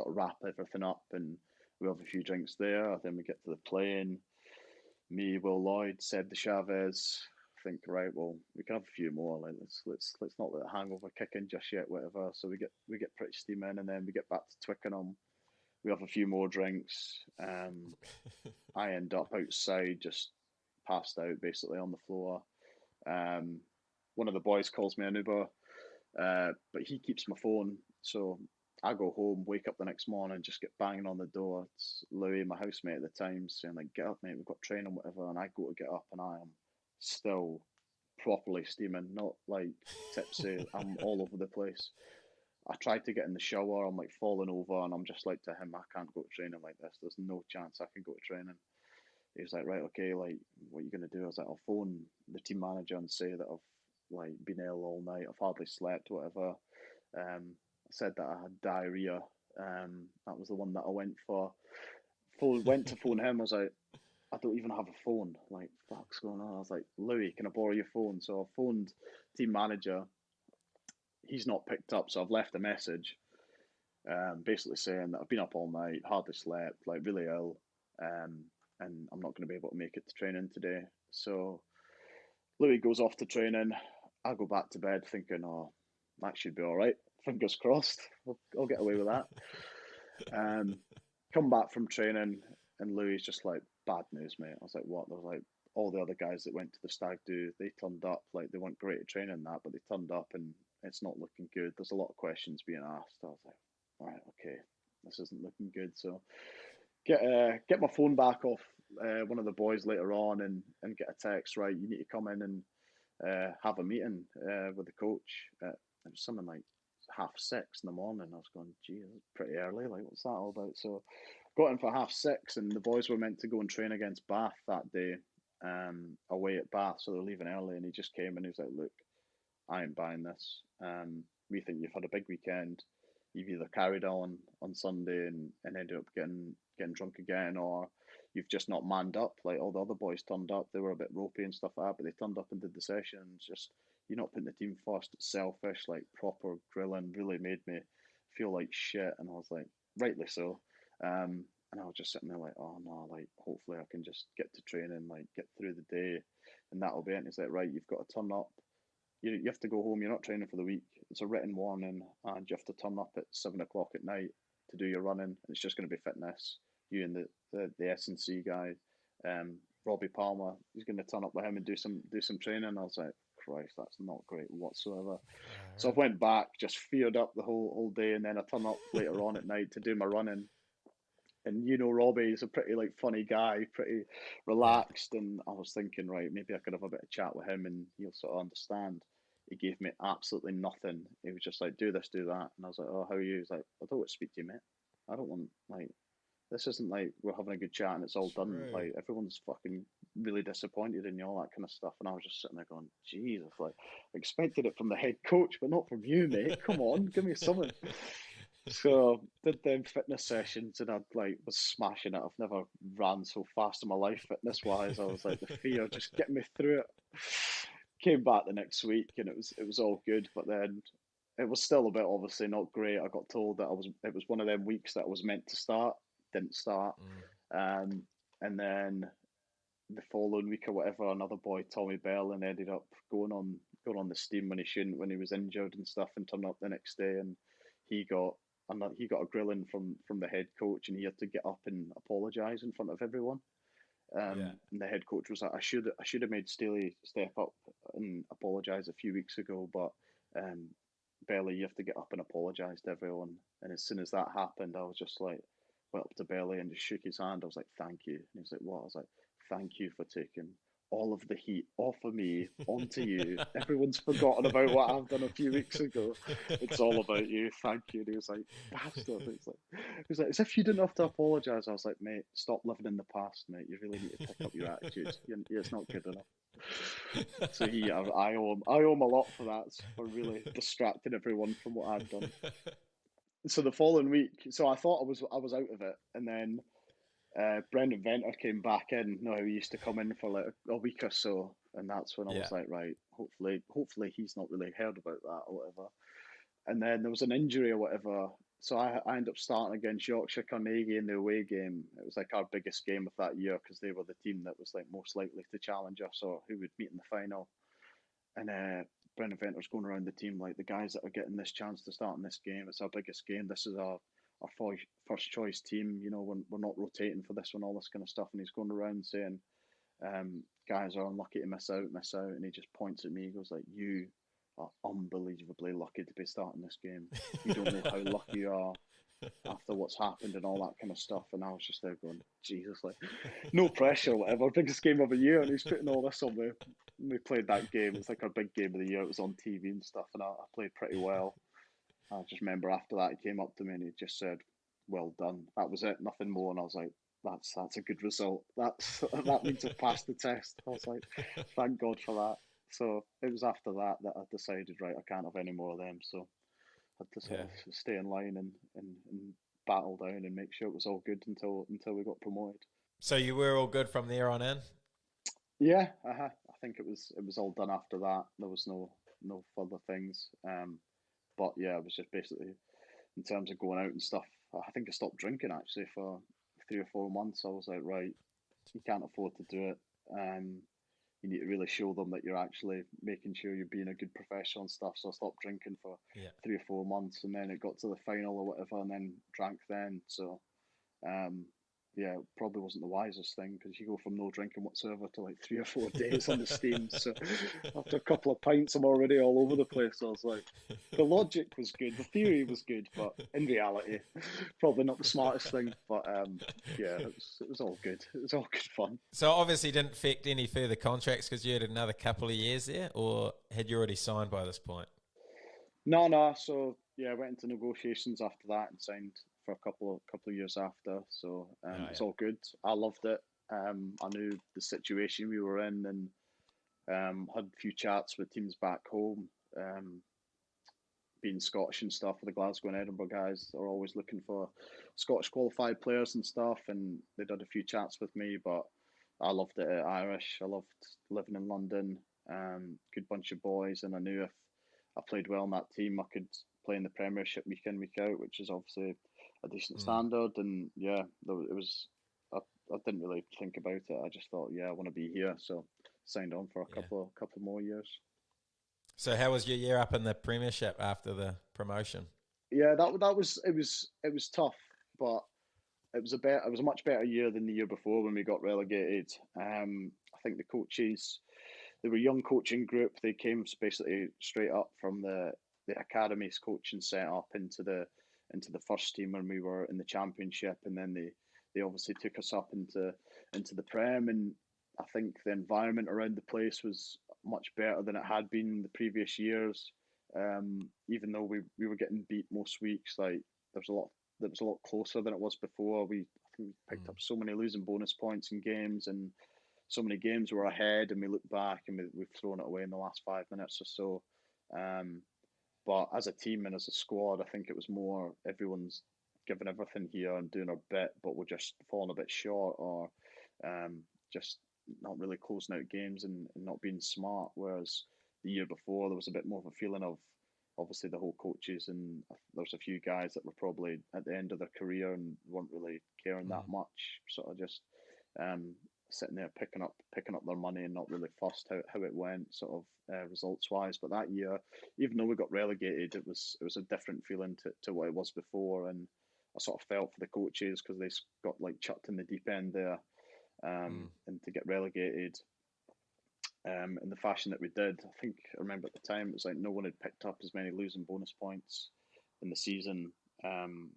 wrap everything up, and we have a few drinks there. Then we get to the plane. Me, Will Lloyd, Seb de Chavez. Think, right, well, we can have a few more. Like, let's not let the hangover kick in just yet, whatever. So we get pretty steaming, and then we get back to Twickenham. We have a few more drinks. I end up outside, just passed out, basically on the floor. One of the boys calls me an Uber, but he keeps my phone. So I go home, wake up the next morning, just get banging on the door. It's Louis, my housemate at the time, saying like, "Get up, mate. We've got training, whatever." And I go to get up, and I am still properly steaming, not like tipsy. I'm all over the place. I tried to get in the shower. I'm like falling over, and I'm just like to him, I can't go to training like this. There's no chance I can go to training. He was like, right, okay, like, what are you gonna do? I was like, I'll phone the team manager and say that I've like been ill all night. I've hardly slept, whatever. I said that I had diarrhea. That was the one that I went for. Went to phone him. I was like, I don't even have a phone. Like, fuck's going on? I was like, Louis, can I borrow your phone? So I phoned team manager. He's not picked up, so I've left a message, basically saying that I've been up all night, hardly slept, like really ill, and I'm not going to be able to make it to training today. So Louis goes off to training. I go back to bed thinking, oh, that should be all right. Fingers crossed. I'll get away with that. Come back from training, and Louis just like, bad news, mate. I was like, what? There was like all the other guys that went to the stag do, they turned up. Like, they weren't great at training that, but they turned up, and it's not looking good. There's a lot of questions being asked. I was like, all right, okay, this isn't looking good. So get my phone back off one of the boys later on, and get a text. Right, you need to come in and have a meeting with the coach. It was something like 6:30 in the morning. I was going, gee, that's pretty early. Like, what's that all about? So got in for 6:30, and the boys were meant to go and train against Bath that day, away at Bath. So they're leaving early, and he just came and he was like, look, I ain't buying this. We think you've had a big weekend. You've either carried on Sunday and ended up getting drunk again, or you've just not manned up. Like, all the other boys turned up, they were a bit ropey and stuff like that, but they turned up and did the sessions. Just, you're not putting the team first. It's selfish. Like, proper grilling really made me feel like shit, and I was like, rightly so. And I was just sitting there like, oh no, like, hopefully I can just get to training, like, get through the day, and that'll be it. And he's like, right, you've got to turn up. You have to go home. You're not training for the week. It's a written warning, and you have to turn up at 7 o'clock at night to do your running. And it's just going to be fitness. You and the S&C guy, Robbie Palmer, he's going to turn up with him and do some training. I was like, Christ, that's not great whatsoever. So I went back, just feared up the whole day, and then I turn up later on at night to do my running. And Robbie is a pretty like funny guy, pretty relaxed, and I was thinking, right, maybe I could have a bit of chat with him, and he'll sort of understand. He gave me absolutely nothing. He was just like, do this, do that, and I was like, oh, how are you? He's like, I don't want to speak to you, mate. I don't want, like, this isn't like we're having a good chat and it's all done. Like, everyone's fucking really disappointed in you, all that kind of stuff. And I was just sitting there going, Jesus, like, I expected it from the head coach, but not from you, mate. Come on, give me something. So did them fitness sessions, and I like was smashing it. I've never ran so fast in my life, fitness wise. I was like, the fear just getting me through it. Came back the next week, and it was all good. But then it was still a bit obviously not great. I got told that it was one of them weeks that I was meant to start, didn't start, and then the following week or whatever, another boy, Tommy Bell, and ended up going on the steam when he shouldn't, when he was injured and stuff, and turned up the next day, and he got a grilling from the head coach, and he had to get up and apologise in front of everyone. And the head coach was like, I should have made Steely step up and apologise a few weeks ago, but Belly, you have to get up and apologise to everyone. And as soon as that happened, I was just like, went up to Belly and just shook his hand. I was like, thank you. And he was like, what? I was like, thank you for taking all of the heat off of me onto you. Everyone's forgotten about what I've done a few weeks ago. It's all about you. Thank you. And he was like, bastard. He was like, as if you didn't have to apologise. I was like, mate, stop living in the past, mate. You really need to pick up your attitude. It's not good enough. So I owe him a lot for that, for really distracting everyone from what I'd done. So the following week, so I thought I was out of it, and then Brendan Venter came back in. No, he used to come in for like a week or so, and that's when I was like, right, hopefully he's not really heard about that or whatever. And then there was an injury or whatever, so I ended up starting against Yorkshire Carnegie in the away game. It was like our biggest game of that year, because they were the team that was like most likely to challenge us, or who would meet in the final. And Brendan Venter's going around the team like, the guys that are getting this chance to start in this game, it's our biggest game. This is our first choice team. We're not rotating for this one, all this kind of stuff. And he's going around saying, guys are unlucky to miss out. And he just points at me. He goes like, you are unbelievably lucky to be starting this game. You don't know how lucky you are after what's happened and all that kind of stuff. And I was just there going, Jesus, like, no pressure, whatever. Biggest game of the year, and he's putting all this on me. We played that game. It's like our big game of the year. It was on TV and stuff, and I played pretty well. I just remember after that he came up to me and he just said, "Well done." That was it, nothing more. And I was like, "That's a good result. That means I've passed the test." I was like, "Thank God for that." So it was after that that I decided, right, I can't have any more of them. So I had to sort Yeah. of stay in line and battle down and make sure it was all good until we got promoted. So you were all good from there on in? Yeah, I think it was all done after that. There was no further things. But yeah, it was just basically in terms of going out and stuff. I think I stopped drinking actually for 3 or 4 months. I was like, right, you can't afford to do it. Um, you need to really show them that you're actually making sure you're being a good professional and stuff. So I stopped drinking for Yeah. 3 or 4 months, and then it got to the final or whatever, and then drank then. So um, yeah, it probably wasn't the wisest thing because you go from no drinking whatsoever to like 3 or 4 days on the steam. So after a couple of pints, I'm already all over the place. I was like, the logic was good, the theory was good, but in reality, probably not the smartest thing. But yeah, it was all good. It was all good fun. So obviously didn't affect any further contracts because you had another couple of years there, or had you already signed by this point? No, no. So yeah, I went into negotiations after that and signed for a couple of years after. So Oh it's yeah. all good. I loved it. I knew the situation we were in, and had a few chats with teams back home. Being Scottish and stuff with the Glasgow and Edinburgh guys, are always looking for Scottish qualified players and stuff. And they did a few chats with me, but I loved it at Irish. I loved living in London. Good bunch of boys, and I knew if I played well in that team, I could play in the Premiership week in week out, which is obviously a decent Mm, standard. And yeah, it was. I didn't really think about it. I just thought, yeah, I want to be here, so signed on for a yeah. couple more years. So how was your year up in the Premiership after the promotion? Yeah, that was it was tough, but it was a much better year than the year before when we got relegated. I think the coaches, they were a young coaching group. They came basically straight up from the academies coaching set up into the first team when we were in the championship, and then they obviously took us up into the Prem, and I think the environment around the place was much better than it had been the previous years. Even though we were getting beat most weeks, like there was a lot that was a lot closer than it was before. I think we picked Mm, up so many losing bonus points in games, and so many games were ahead, and we look back and we've thrown it away in the last 5 minutes or so. Um, but as a team and as a squad, I think it was more everyone's giving everything here and doing our bit, but we're just falling a bit short, or um, just not really closing out games and not being smart. Whereas the year before, there was a bit more of a feeling of obviously the whole coaches, and there's a few guys that were probably at the end of their career and weren't really caring that mm, much, sort of just um, sitting there picking up their money and not really fussed how it went, sort of results wise. But that year, even though we got relegated, it was a different feeling to what it was before, and I sort of felt for the coaches because they got like chucked in the deep end there, mm. and to get relegated in the fashion that we did. I think I remember at the time it was like no one had picked up as many losing bonus points in the season, um,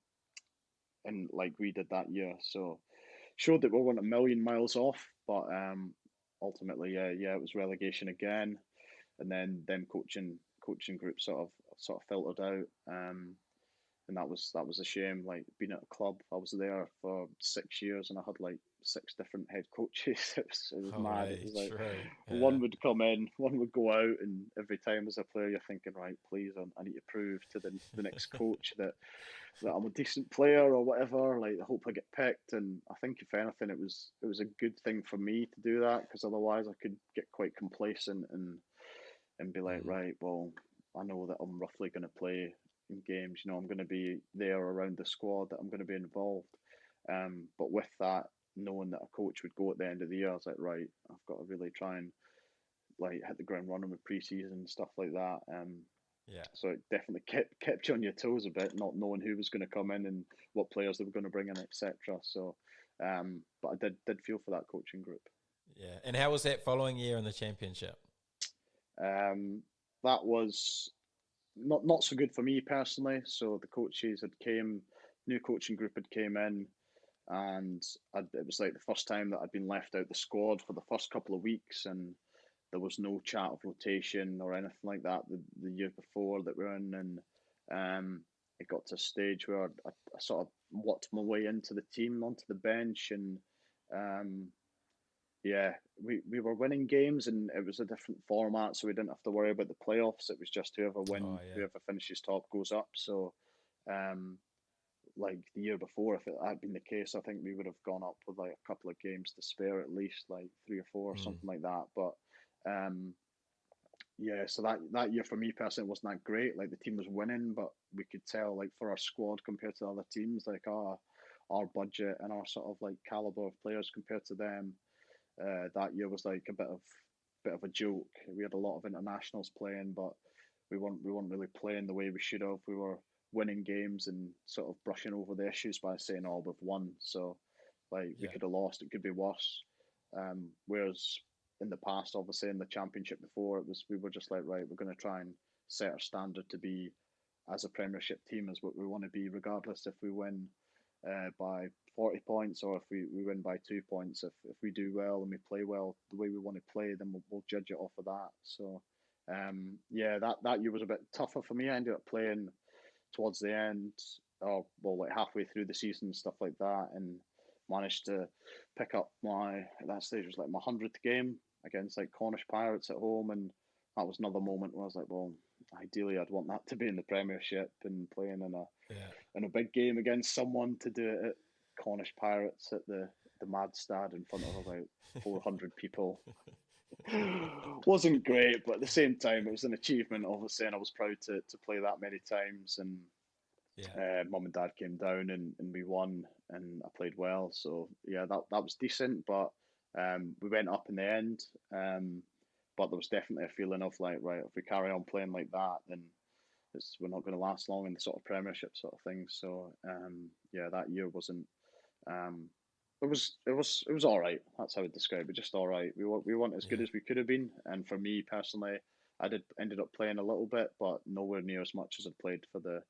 and like we did that year. So showed that we weren't a million miles off, but ultimately, yeah, it was relegation again, and then them coaching group sort of filtered out. And that was a shame. Like being at a club, I was there for 6 years, and I had like six different head coaches. It was mad. It Holy was like true. Yeah. one would come in, one would go out, and every time as a player, you're thinking, right, please, I need to prove to the next coach that I'm a decent player or whatever. Like I hope I get picked, and I think if anything, it was a good thing for me to do that because otherwise I could get quite complacent and be like, Mm, right, well, I know that I'm roughly going to play in games. I'm going to be there around the squad, that I'm going to be involved. But with that, knowing that a coach would go at the end of the year, I was like, right, I've got to really try and like hit the ground running with preseason and stuff like that. yeah. So it definitely kept you on your toes a bit, not knowing who was going to come in and what players they were going to bring in, etc. So, but I did feel for that coaching group. Yeah. And how was that following year in the championship? Um, that was not so good for me personally. So the coaches had came, new coaching group had came in, and it was like the first time that I'd been left out the squad for the first couple of weeks, and there was no chat of rotation or anything like that the year before that we're in, and It got to a stage where I sort of worked my way into the team, onto the bench, and um, yeah, we were winning games, and it was a different format, so we didn't have to worry about the playoffs. It was just Oh yeah, whoever finishes top goes up. So, um, like the year before, if it had been the case, I think we would have gone up with like a couple of games to spare, at least like three or four or mm, something like that. But um, yeah, so that year for me personally wasn't that great. Like the team was winning, but we could tell like for our squad compared to other teams, like our budget and our sort of like caliber of players compared to them, that year was like a bit of a joke. We had a lot of internationals playing, but we weren't really playing the way we should have. We were winning games and sort of brushing over the issues by saying, "Oh, we've won." So, like we yeah, could have lost. It could be worse. Whereas in the past, obviously in the championship before, it was we were just like, right, we're going to try and set our standard to be as a Premiership team as what we want to be, regardless if we win by 40 points or if we win by 2 points. If we do well and we play well the way we want to play, then we'll judge it off of that. So, yeah, that year was a bit tougher for me. I ended up playing towards the end, or well, like halfway through the season, stuff like that, and managed to pick up my at that stage it was like my 100th game against like Cornish Pirates at home, and that was another moment where I was like, well, ideally I'd want that to be in the Premiership and playing yeah. in a big game against someone to do it at Cornish Pirates at the Mad Stad in front of about 400 people. Wasn't great, but at the same time, it was an achievement, obviously, and I was proud to play that many times. And Yeah, mum and dad came down and we won, and I played well. So yeah, that was decent, but we went up in the end. But there was definitely a feeling of like, right, if we carry on playing like that, then we're not going to last long in the sort of Premiership sort of thing. So yeah, that year wasn't. Um, it was all right. That's how I would describe it. Just all right. We weren't as good yeah. as we could have been. And for me personally, I did ended up playing a little bit, but nowhere near as much as I'd played for the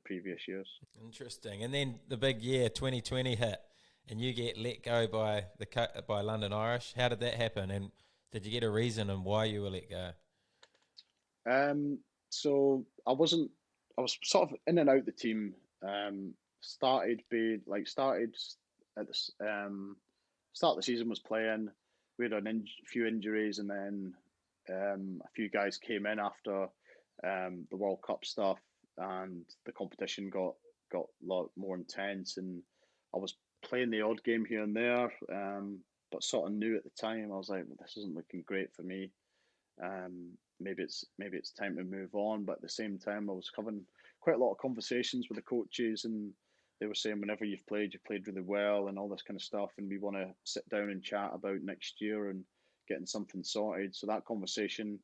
previous years. Interesting. And then the big year 2020 hit, and you get let go by by London Irish. How did that happen? And did you get a reason and why you were let go? Um, so I wasn't. I was sort of in and out the team. Started at the start of the season was playing. We had few injuries, and then a few guys came in after the World Cup stuff, and the competition got a lot more intense. And I was playing the odd game here and there, but sort of knew at the time I was like, well, this isn't looking great for me. Maybe it's time to move on. But at the same time, I was having quite a lot of conversations with the coaches, and they were saying whenever you've played really well, and all this kind of stuff, and we want to sit down and chat about next year and getting something sorted. So that conversation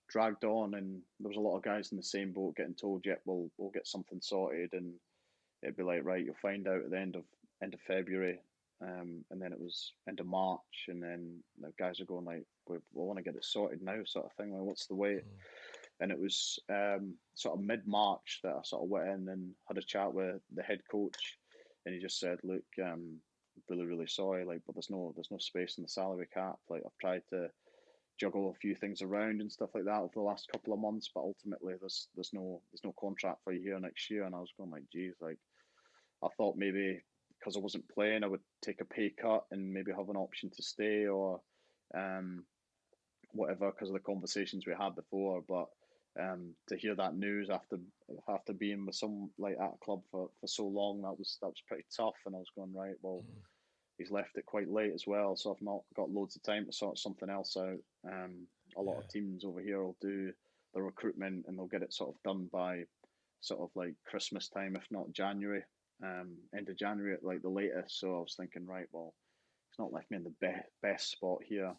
dragged on, and there was a lot of guys in the same boat getting told, "Yeah, we'll get something sorted," and it'd be like, right, you'll find out at the end of February, and then it was end of March, and then the guys are going like, we want to get it sorted now, sort of thing. Like, what's the wait? Mm, And it was sort of mid March that I sort of went in and had a chat with the head coach, and he just said, look, really sorry, like, but there's no space in the salary cap. Like, I've tried to juggle a few things around and stuff like that over the last couple of months, but ultimately there's no contract for you here next year. And I was going like, geez, like I thought maybe because I wasn't playing, I would take a pay cut and maybe have an option to stay or um, whatever because of the conversations we had before. But to hear that news after being with some like at a club for so long, that was pretty tough. And I was going right, well, mm, he's left it quite late as well, so I've not got loads of time to sort something else out. A lot yeah, of teams over here will do the recruitment and they'll get it sort of done by sort of like Christmas time, if not January, end of January at like the latest. So I was thinking, right, well, it's not left me in the best spot here.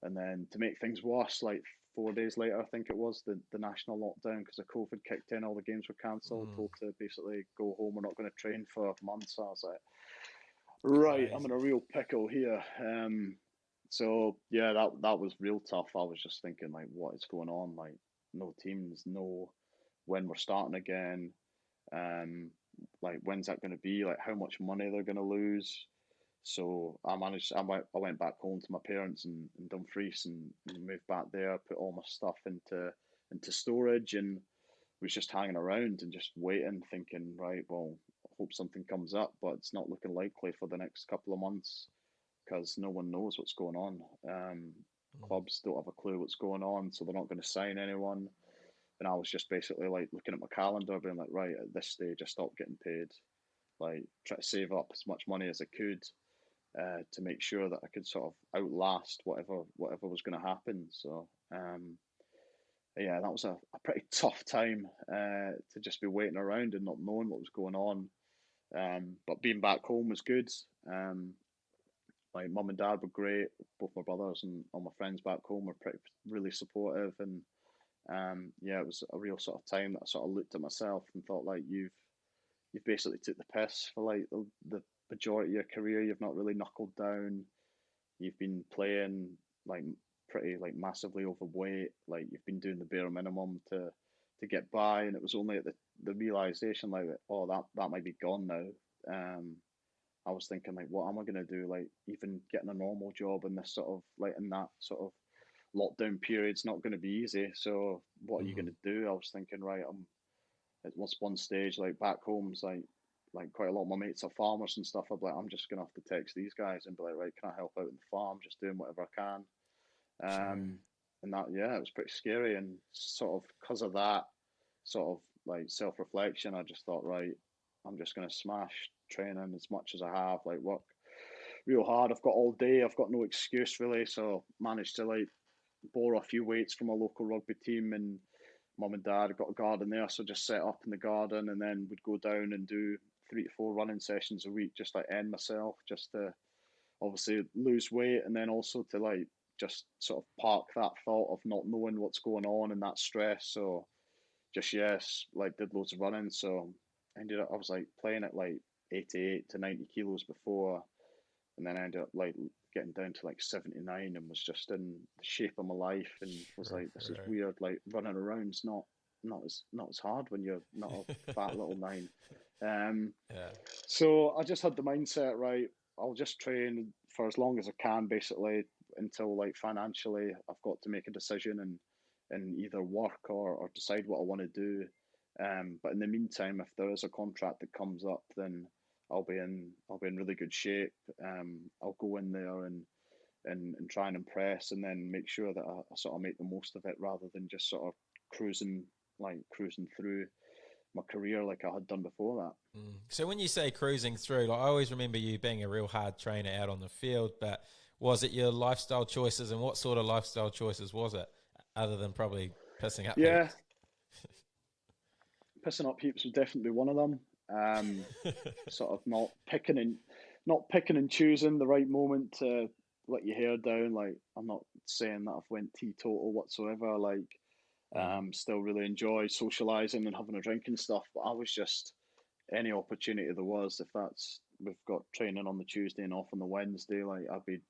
And then to make things worse, like 4 days later, I think it was the national lockdown because of COVID kicked in. All the games were cancelled, mm, told to basically go home. We're not going to train for months. So I was like, right, I'm in crazy. a real pickle here. So yeah, that was real tough. I was just thinking like, what is going on? Like, no teams, no when we're starting again. Um, like when's that going to be? Like how much money they're going to lose. So I went back home to my parents in Dumfries and moved back there. Put all my stuff into storage and was just hanging around and just waiting, thinking, right, well, I hope something comes up, but it's not looking likely for the next couple of months because no one knows what's going on. Clubs don't have a clue what's going on, so they're not going to sign anyone. And I was just basically like looking at my calendar, being like, right, at this stage, I stopped getting paid. Like, try to save up as much money as I could to make sure that I could sort of outlast whatever was going to happen. So, yeah, that was a pretty tough time to just be waiting around and not knowing what was going on. But being back home was good. My mum and dad were great. Both my brothers and all my friends back home were really supportive, and yeah, it was a real sort of time that I sort of looked at myself and thought, like, you've basically took the piss for like the majority of your career. You've not really knuckled down. You've been playing like pretty like massively overweight. Like, you've been doing the bare minimum to get by, and it was only at the realization, like, oh, that might be gone now. I was thinking, like, what am I gonna do? Like, even getting a normal job in this sort of like in that sort of lockdown period's not going to be easy. So what are you going to do? I was thinking, right, I'm at one stage, like, back home's like quite a lot of my mates are farmers and stuff. I'm like, I'm just gonna have to text these guys and be like, right, can I help out in the farm? Just doing whatever I can. Sure. And that, yeah, it was pretty scary. And sort of because of that sort of like self reflection, I just thought, right, I'm just gonna smash training as much as I have, like work real hard. I've got all day. I've got no excuse really. So managed to like borrow a few weights from a local rugby team, and mum and dad got a garden there, so just set up in the garden, and then would go down and do 3 to 4 running sessions a week, just like end myself, just to obviously lose weight, and then also to like just sort of park that thought of not knowing what's going on and that stress. So just, yes, like, did loads of running. So I was like playing at like 88 to 90 kilos before, and then I ended up like getting down to like 79 and was just in the shape of my life, and was Right, like, this is right. weird. Like, running around's not as hard when you're not a fat little nine. Um, Yeah. so I just had the mindset, right, I'll just train for as long as I can, basically, until like financially I've got to make a decision and either work or decide what I want to do. But in the meantime, if there is a contract that comes up, then I'll be in really good shape. I'll go in there and try and impress, and then make sure that I sort of make the most of it, rather than just sort of cruising through my career like I had done before that. So when you say cruising through, like, I always remember you being a real hard trainer out on the field, but was it your lifestyle choices, and what sort of lifestyle choices was it, other than probably pissing up Yeah, heaps? pissing up heaps would definitely be one of them. Sort of not picking and choosing the right moment to let your hair down. Like, I'm not saying that I've went teetotal whatsoever. Like, Mm. still really enjoy socializing and having a drink and stuff. But I was just, any opportunity there was. If that's, we've got training on the Tuesday and off on the Wednesday, like, I'd be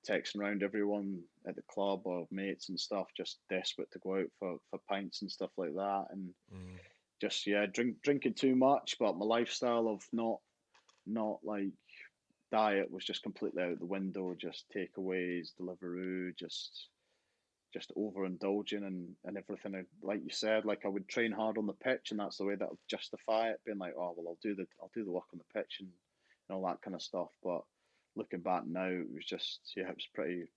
texting around everyone at the club or mates and stuff, just desperate to go out for pints and stuff like that. And Mm. just, yeah, drinking too much, but my lifestyle of not like diet was just completely out the window. Just takeaways, Deliveroo, just overindulging and everything. Like you said, like, I would train hard on the pitch, and that's the way that I'll justify it, being like, oh well, I'll do the work on the pitch and all that kind of stuff. But looking back now, it was just, yeah, it was pretty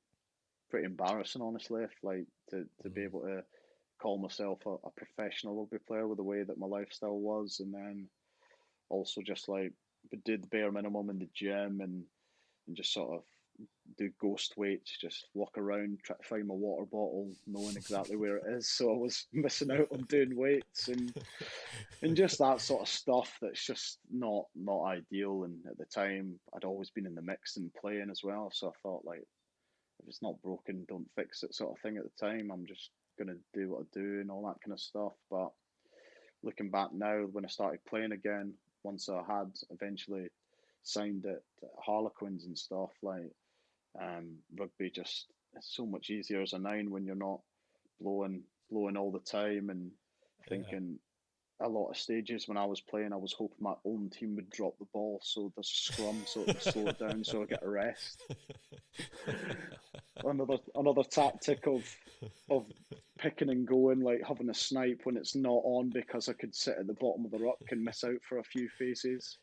embarrassing, honestly, if like to be Mm. able to call myself a professional rugby player with the way that my lifestyle was, and then also just like did the bare minimum in the gym, and just sort of do ghost weights, just walk around, try to find my water bottle, knowing exactly where it is. So I was missing out on doing weights and just that sort of stuff that's just not ideal. And at the time, I'd always been in the mix and playing as well. So I thought, like, if it's not broken, don't fix it, sort of thing. At the time, I'm just gonna do what I do and all that kind of stuff. But looking back now, when I started playing again, once I had eventually signed at Harlequins and stuff, like, rugby just, it's so much easier as a nine when you're not blowing all the time, and Yeah. thinking, a lot of stages when I was playing, I was hoping my own team would drop the ball, so there's a scrum, so it would slow it down, so I get a rest. Another tactic of picking and going, like having a snipe when it's not on because I could sit at the bottom of the ruck and miss out for a few faces.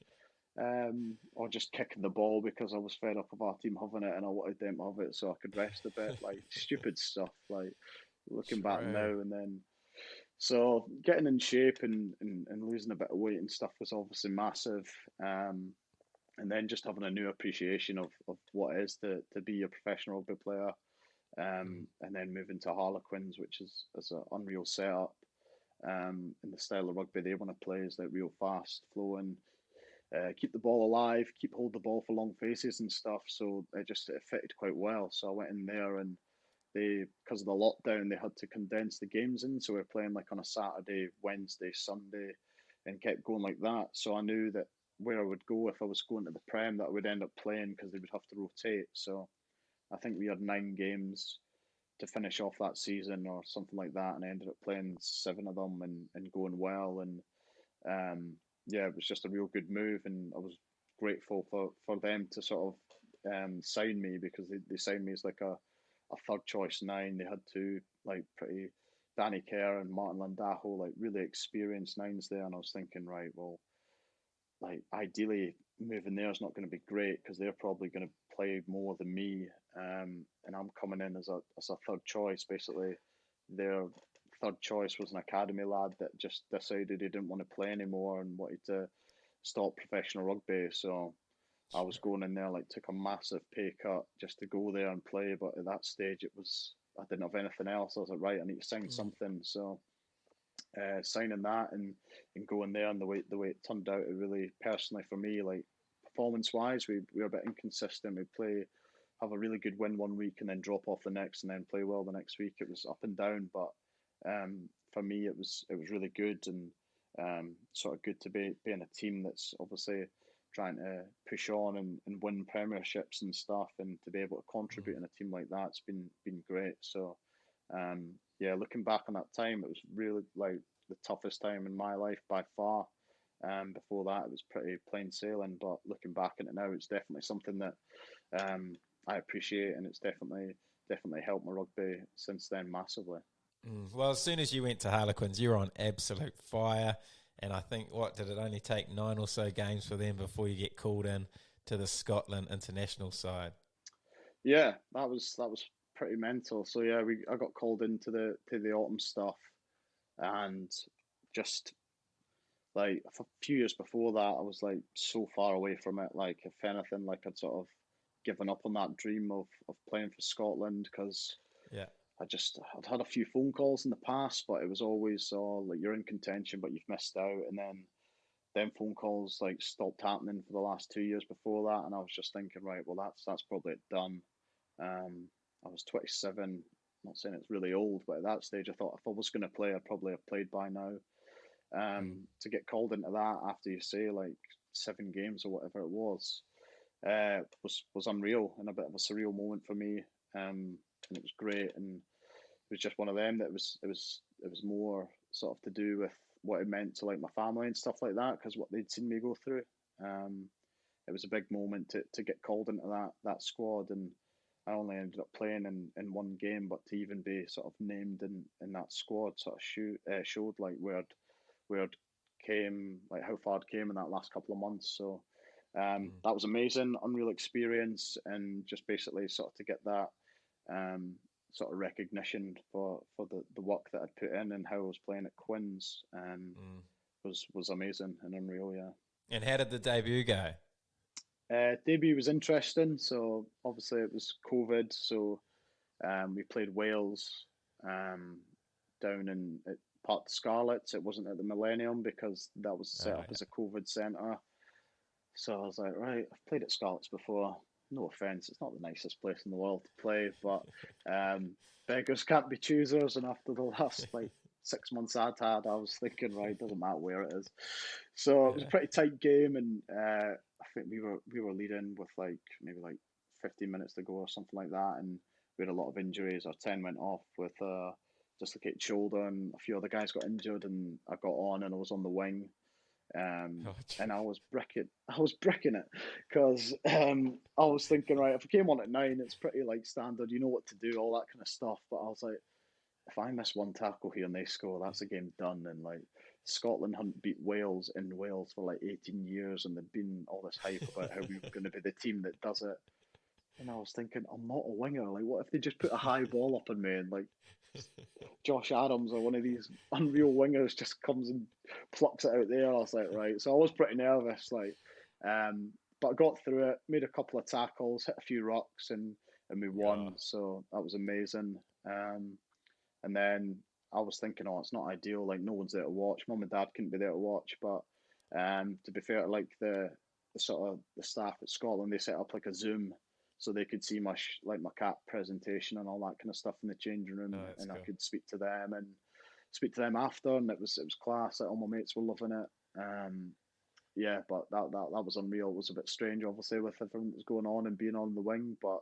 Or just kicking the ball because I was fed up of our team having it and I wanted them to have it so I could rest a bit. Like stupid stuff. Like looking back now, True. and then so getting in shape and losing a bit of weight and stuff was obviously massive. And then just having a new appreciation of what it is to be a professional rugby player. Mm, And then moving to Harlequins, which is an unreal setup. In the style of rugby they want to play is like real fast flowing, keep the ball alive, keep hold the ball for long faces and stuff. So it fitted quite well. So I went in there and they, because of the lockdown, they had to condense the games in. So we are playing like on a Saturday, Wednesday, Sunday, and kept going like that. So I knew that where I would go if I was going to the Prem, that I would end up playing because they would have to rotate. So I think we had 9 games to finish off that season or something like that, and I ended up playing 7 of them and going well. And um, yeah, it was just a real good move, and I was grateful for them to sort of sign me because they signed me as like a third choice nine. They had two like pretty Danny Kerr and Martin Landajo, like really experienced nines there, and I was thinking, right, well, like ideally moving there is not going to be great because they're probably going to play more than me, and I'm coming in as a third choice. Basically, their third choice was an academy lad that just decided he didn't want to play anymore and wanted to stop professional rugby. So I was going in there like took a massive pay cut just to go there and play. But at that stage, it was I didn't have anything else. I was like, right, I need to sign mm, something. So signing that and going there and the way it turned out, it really personally for me, like performance wise, we were a bit inconsistent. We play have a really good win one week and then drop off the next and then play well the next week. It was up and down, but for me it was really good and sort of good to be in a team that's obviously trying to push on and win premierships and stuff, and to be able to mm. contribute in a team like that's been great. So yeah, looking back on that time, it was really like the toughest time in my life by far. Before that, it was pretty plain sailing. But looking back on it now, it's definitely something that I appreciate, and it's definitely helped my rugby since then massively. Well, as soon as you went to Harlequins, you were on absolute fire. And I think, what, did it only take 9 or so games for them before you get called in to the Scotland international side? Yeah, that was pretty mental. So yeah, we I got called into the autumn stuff, and just like a few years before that, I was like so far away from it. Like if anything, like I'd sort of given up on that dream of playing for Scotland because Yeah. I'd had a few phone calls in the past, but it was always like you're in contention, but you've missed out, and then phone calls like stopped happening for the last 2 years before that, and I was just thinking, right, well that's probably it done. I was 27. Not saying it's really old, but at that stage, I thought if I was going to play, I'd probably have played by now. Mm, To get called into that after you say like 7 games or whatever it was unreal and a bit of a surreal moment for me. And it was great, and it was just one of them that it was more sort of to do with what it meant to like my family and stuff like that because what they'd seen me go through. Um, it was a big moment to get called into that squad, and I only ended up playing in 1 game, but to even be sort of named in that squad sort of showed like where it came, like how far it came in that last couple of months. So mm. that was amazing, unreal experience, and just basically sort of to get that um, sort of recognition for the work that I'd put in and how I was playing at Quins Mm. was amazing and unreal. Yeah. And how did the debut go? Debut was interesting. So obviously it was COVID. So we played Wales um, down in at Park the Scarlets. It wasn't at the Millennium because that was set up Yeah. as a COVID centre. So I was like, right, I've played at Scarlets before. No offence, it's not the nicest place in the world to play, but beggars can't be choosers. And after the last like 6 months I'd had, I was thinking, right, doesn't matter where it is. So it was a Yeah. pretty tight game, and I think we were leading with like maybe like 15 minutes to go or something like that, and we had a lot of injuries. Our 10 went off with a dislocated shoulder, and a few other guys got injured, and I got on, and I was on the wing, Oh, and gee. I was bricking it because I was thinking, right, if I came on at 9, it's pretty like standard, you know what to do, all that kind of stuff. But I was like, if I miss one tackle here and they score, that's a game done. And like Scotland hadn't beat Wales in Wales for like 18 years, and there'd been all this hype about how we were going to be the team that does it. And I was thinking, I'm not a winger. Like, what if they just put a high ball up on me and like Josh Adams or one of these unreal wingers just comes and plucks it out there? I was like, right. So I was pretty nervous, like, but I got through it, made a couple of tackles, hit a few rocks, and we Yeah. won. So that was amazing. And then I was thinking, oh, it's not ideal. Like no one's there to watch. Mum and Dad couldn't be there to watch. But to be fair, like the sort of the staff at Scotland, they set up like a Zoom so they could see like my cap presentation and all that kind of stuff in the changing room, Oh, that's and I cool. could speak to them after, and it was class. Like all my mates were loving it. Yeah, but that was unreal. It was a bit strange, obviously, with everything that was going on and being on the wing, but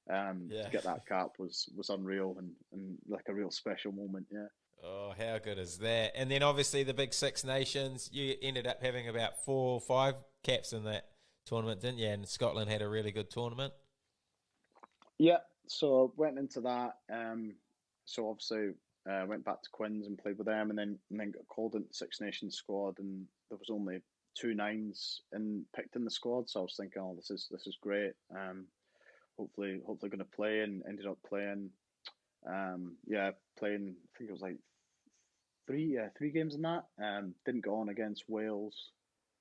to Yeah. get that cap was unreal and like a real special moment. Yeah. Oh, how good is that? And then obviously the big Six Nations, you ended up having about 4 or 5 caps in that tournament, didn't you? And Scotland had a really good tournament. Yeah. So went into that. So obviously went back to Quins and played with them, and then got called into Six Nations squad, and there was only 2 nines and picked in the squad. So I was thinking, oh, this is great. Hopefully going to play, and ended up playing. Yeah, playing. I think it was like three games in that. Didn't go on against Wales.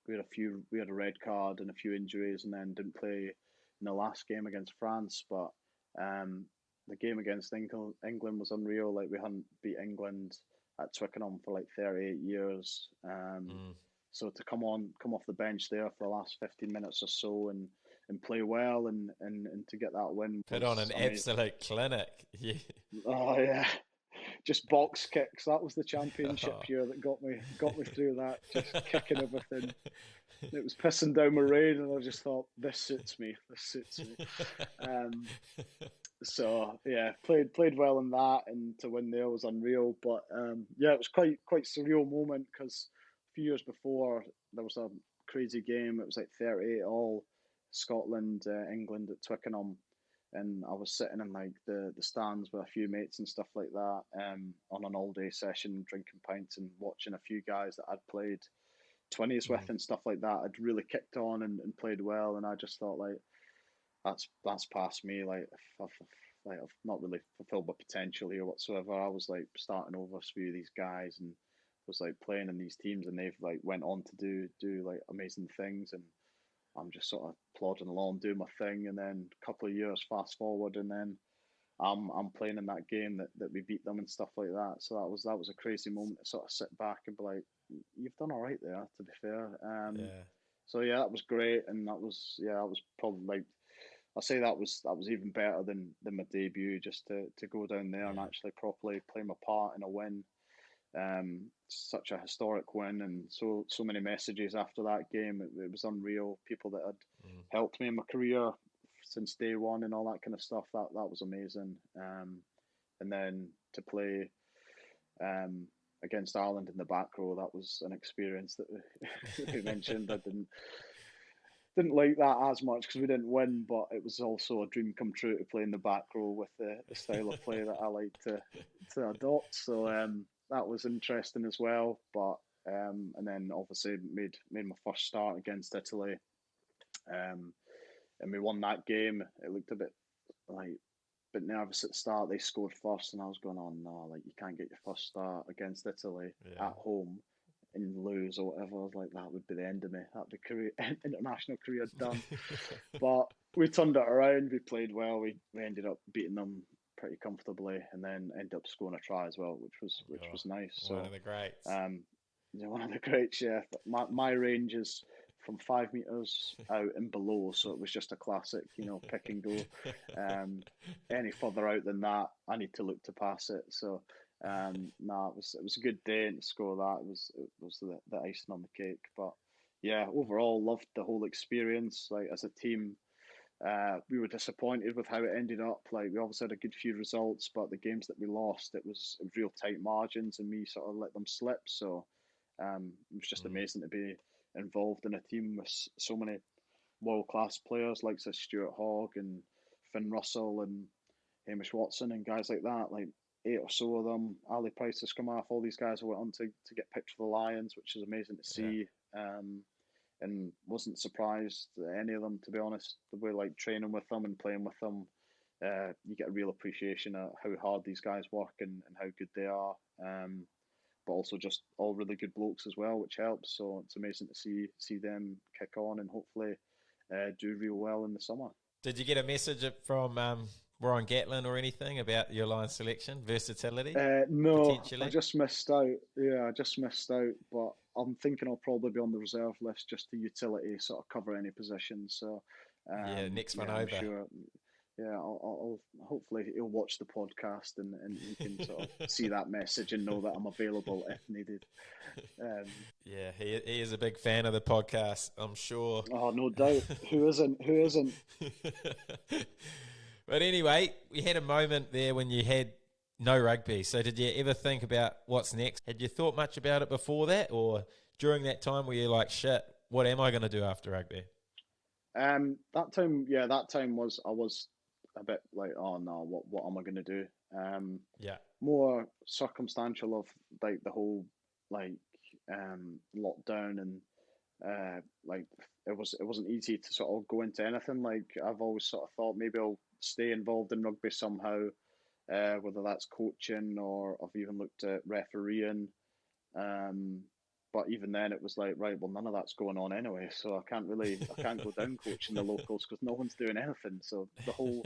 We had a red card and a few injuries, and then didn't play in the last game against France. But um, the game against England was unreal. Like we hadn't beat England at Twickenham for like 38 years. Mm. So to come off the bench there for the last 15 minutes or so and play well and to get that win Put on was an amazing. absolute clinic. Yeah. Oh yeah, just box kicks. That was the championship Oh. year that got me through that. Just kicking everything. It was pissing down my rain, and I just thought, this suits me. This suits me. Um, so yeah, played well in that, and to win there was unreal. But yeah, it was quite surreal moment because a few years before there was a crazy game. It was like 38 all, Scotland England at Twickenham, and I was sitting in like the stands with a few mates and stuff like that, on an all day session, drinking pints and watching a few guys that I'd played 20s with Mm. and stuff like that. I'd really kicked on and played well, and I just thought like that's past me. Like I've not really fulfilled my potential here whatsoever. I was like starting over with these guys and was like playing in these teams, and they've like went on to do like amazing things, and I'm just sort of plodding along, doing my thing, and then a couple of years fast forward, and then I'm playing in that game that we beat them and stuff like that. So that was a crazy moment to sort of sit back and be like, you've done all right there, to be fair. Yeah. So yeah, that was great, and that was probably like I say that was even better than my debut, just to go down there and Yeah. actually properly play my part in a win. Such a historic win, and so many messages after that game. It was unreal. People that had Mm. helped me in my career since day one and all that kind of stuff. That was amazing. And then to play against Ireland in the back row, that was an experience that we mentioned. I didn't like that as much because we didn't win, but it was also a dream come true to play in the back row with the style of play that I like to adopt. So that was interesting as well. But and then obviously made my first start against Italy, um, and we won that game. It looked a like bit nervous at the start. They scored first, and I was going, "Oh no! Like you can't get your first start against Italy Yeah. at home and lose or whatever." I was like, "That would be the end of me. That'd be career international career done." But we turned it around. We played well. We ended up beating them pretty comfortably, and then ended up scoring a try as well, which Oh, was nice. one of So, the greats. um, yeah, one of the greats. Yeah, my range is from 5 meters out and below, so it was just a classic, pick and go. Um, any further out than that, I need to look to pass it. So, nah, it was a good day, and to score that it was the icing on the cake. But yeah, overall, loved the whole experience. Like as a team, we were disappointed with how it ended up. Like we obviously had a good few results, but the games that we lost, it was real tight margins, and we sort of let them slip. So it was just Mm. amazing to be involved in a team with so many world class players like Stuart Hogg and Finn Russell and Hamish Watson and guys like that. Like 8 or so of them. Ali Price, the scrum half, all these guys went on to get picked for the Lions, which is amazing to see. And wasn't surprised at any of them, to be honest. The way like training with them and playing with them, you get a real appreciation of how hard these guys work and how good they are. But also just all really good blokes as well, which helps. So it's amazing to see them kick on and hopefully do real well in the summer. Did you get a message from Warren Gatlin or anything about your line selection, versatility? No, I just missed out. Yeah, I just missed out. But I'm thinking I'll probably be on the reserve list just to utility, sort of cover any position. So next one over. I'm sure. Yeah, I'll hopefully he'll watch the podcast and he can sort of see that message and know that I'm available if needed. Yeah, he is a big fan of the podcast, I'm sure. Oh, no doubt. Who isn't? Who isn't? But anyway, we had a moment there when you had no rugby. So did you ever think about what's next? Had you thought much about it before that, or during that time were you like, shit, what am I going to do after rugby? That time was I was a bit like, oh no, what am I going to do? More circumstantial of like the whole like lockdown and like it wasn't easy to sort of go into anything. Like I've always sort of thought maybe I'll stay involved in rugby somehow, whether that's coaching or I've even looked at refereeing. But even then, it was like, right, well, none of that's going on anyway, so I can't go down coaching the locals because no one's doing anything. So the whole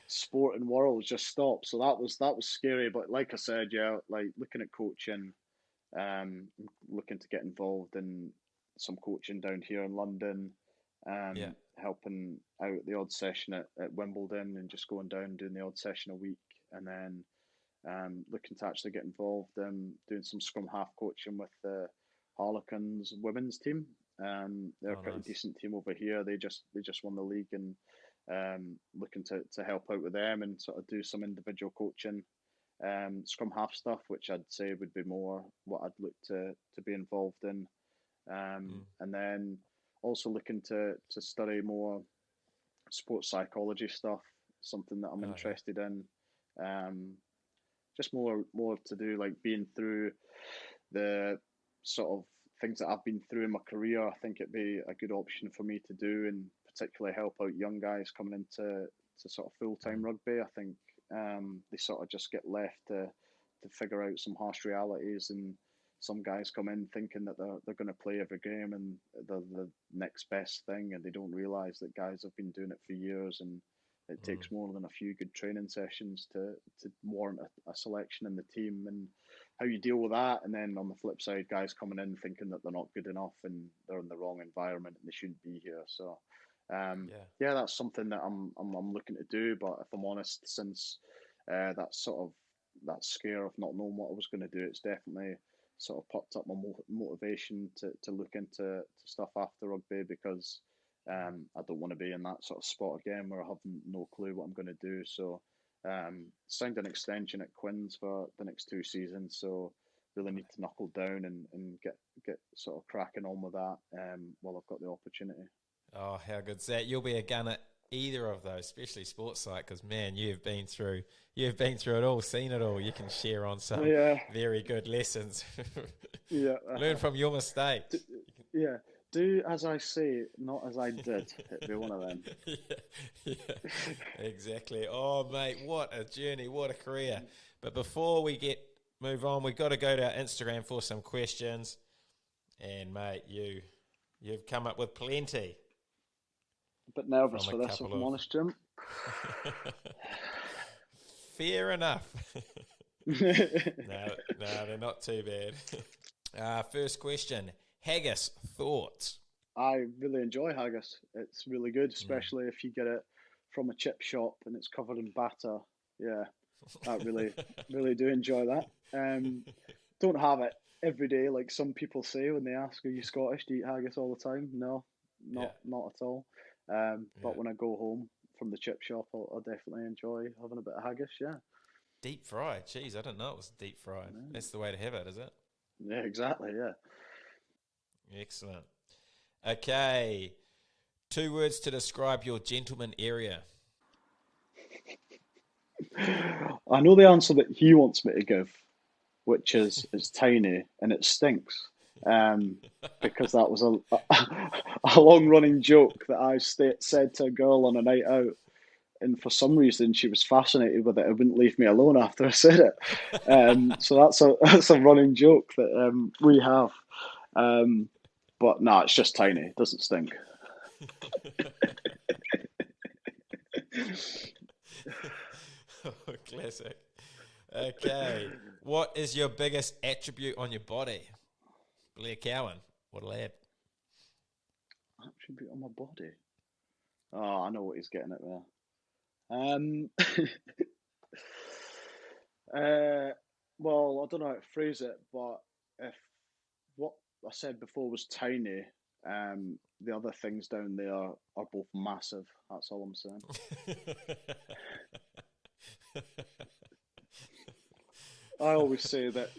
sporting world just stopped. So that was scary. But like I said, yeah, like looking at coaching, looking to get involved in some coaching down here in London, helping out the odd session at Wimbledon and just going down doing the odd session a week, and then looking to actually get involved doing some scrum half coaching with the Harlequins women's team. They're a pretty decent team over here. They just won the league, and looking to help out with them and sort of do some individual coaching, scrum half stuff, which I'd say would be more what I'd look to be involved in. And then also looking to study more sports psychology stuff, something that I'm interested in. Just more to do, like being through the sort of things that I've been through in my career. I think it'd be a good option for me to do, and particularly help out young guys coming into sort of full-time rugby. I think they sort of just get left to figure out some harsh realities, and some guys come in thinking that they're going to play every game and they're the next best thing, and they don't realise that guys have been doing it for years, and it takes more than a few good training sessions to warrant a selection in the team, and how you deal with that. And then on the flip side, guys coming in thinking that they're not good enough and they're in the wrong environment and they shouldn't be here. So, that's something that I'm looking to do. But if I'm honest, since that scare of not knowing what I was going to do, it's definitely sort of popped up my motivation to look into stuff after rugby, because I don't want to be in that sort of spot again where I have no clue what I'm going to do. So signed an extension at Quins for the next 2 seasons, so really need to knuckle down and get sort of cracking on with that while I've got the opportunity. Oh, how good's that? You'll be a gun at either of those, especially sports psych, because man, you've been through it all, seen it all. You can share on some very good lessons. Learn from your mistakes. Do as I say, not as I did. It'd be one of them. Exactly. Oh, mate, what a journey, what a career. But before we move on, we've got to go to our Instagram for some questions. And, mate, you've come up with plenty. A bit nervous for this, if I'm honest, Jim. Fair enough. No, they're not too bad. First question. Haggis, thoughts? I really enjoy haggis. It's really good, especially if you get it from a chip shop and it's covered in batter. Yeah, I really do enjoy that. Don't have it every day like some people say when they ask, are you Scottish? Do you eat haggis all the time? No, not at all. But when I go home from the chip shop, I'll definitely enjoy having a bit of haggis, yeah. Deep fried? Jeez, I didn't know it was deep fried. Yeah. That's the way to have it, is it? Yeah, exactly, yeah. Excellent. Okay. 2 words to describe your gentleman area. I know the answer that he wants me to give, which is it's tiny and it stinks. Um, because that was a long running joke that said to a girl on a night out, and for some reason she was fascinated with it. It wouldn't leave me alone after I said it. So that's a running joke that we have. Um, but no, it's just tiny. It doesn't stink. Classic. Okay. What is your biggest attribute on your body? Blair Cowan. What a lad. Attribute on my body. Oh, I know what he's getting at there. Um, well, I don't know how to phrase it, but if what I said before was tiny, the other things down there are both massive. That's all I'm saying. I always say that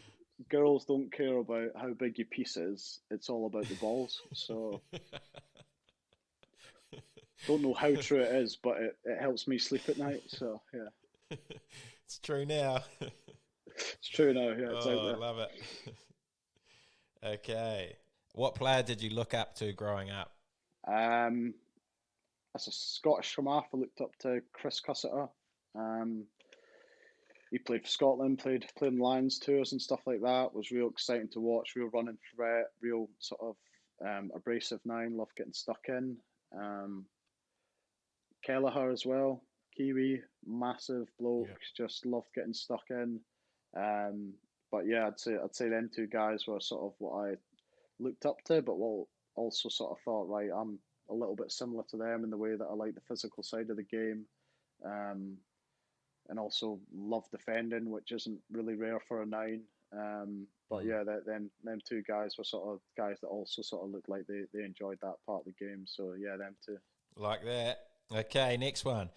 girls don't care about how big your piece is. It's all about the balls. So don't know how true it is, but it helps me sleep at night. So yeah, It's true now. it's true now. Yeah, it's out Oh, I there. love it. Okay. What player did you look up to growing up? Um, as a Scottish from half, I looked up to Chris Cussiter. Um, he played for Scotland, played in Lions tours and stuff like that. It was real exciting to watch, real running threat, real sort of abrasive nine, loved getting stuck in. Um, Kelleher as well, Kiwi, massive bloke, Yeah. just loved getting stuck in. Um, but yeah, I'd say them two guys were sort of what I looked up to, but well, also sort of thought, right, I'm a little bit similar to them in the way that I like the physical side of the game, um, and also love defending, which isn't really rare for a nine. But Mm. yeah, them two guys were sort of guys that also sort of looked like they enjoyed that part of the game. So yeah, them two. Like that. Okay, next one.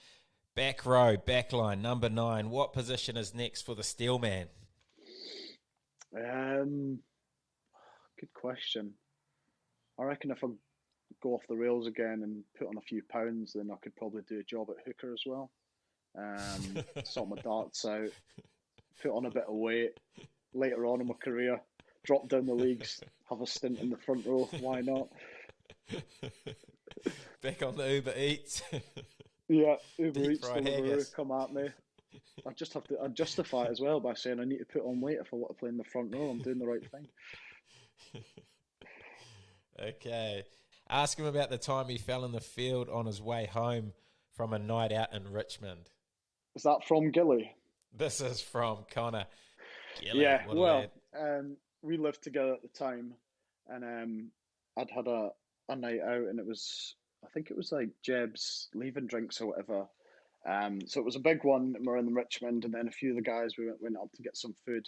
Back row, back line, number 9. What position is next for the steel man? Um, Good question. I reckon if I go off the rails again and put on a few pounds, then I could probably do a job at hooker as well. Sort my darts out, put on a bit of weight later on in my career, drop down the leagues, have a stint in the front row. Why not? Back on the Uber Eats. Yeah, Uber Deep Eats, fried Deliveroo, haggis. come at me. I just have to. I justify it as well by saying I need to put on weight if I want to play in the front row. I'm doing the right thing. Okay. Ask him about the time he fell in the field on his way home from a night out in Richmond. Is that from Gilly? This is from Connor. Gilly, Yeah. what a Well, lad. we lived together at the time, and I'd had a night out, and it was I think it was like Jeb's leaving drinks or whatever. So it was a big one. And we're in Richmond, and then a few of the guys we went up to get some food,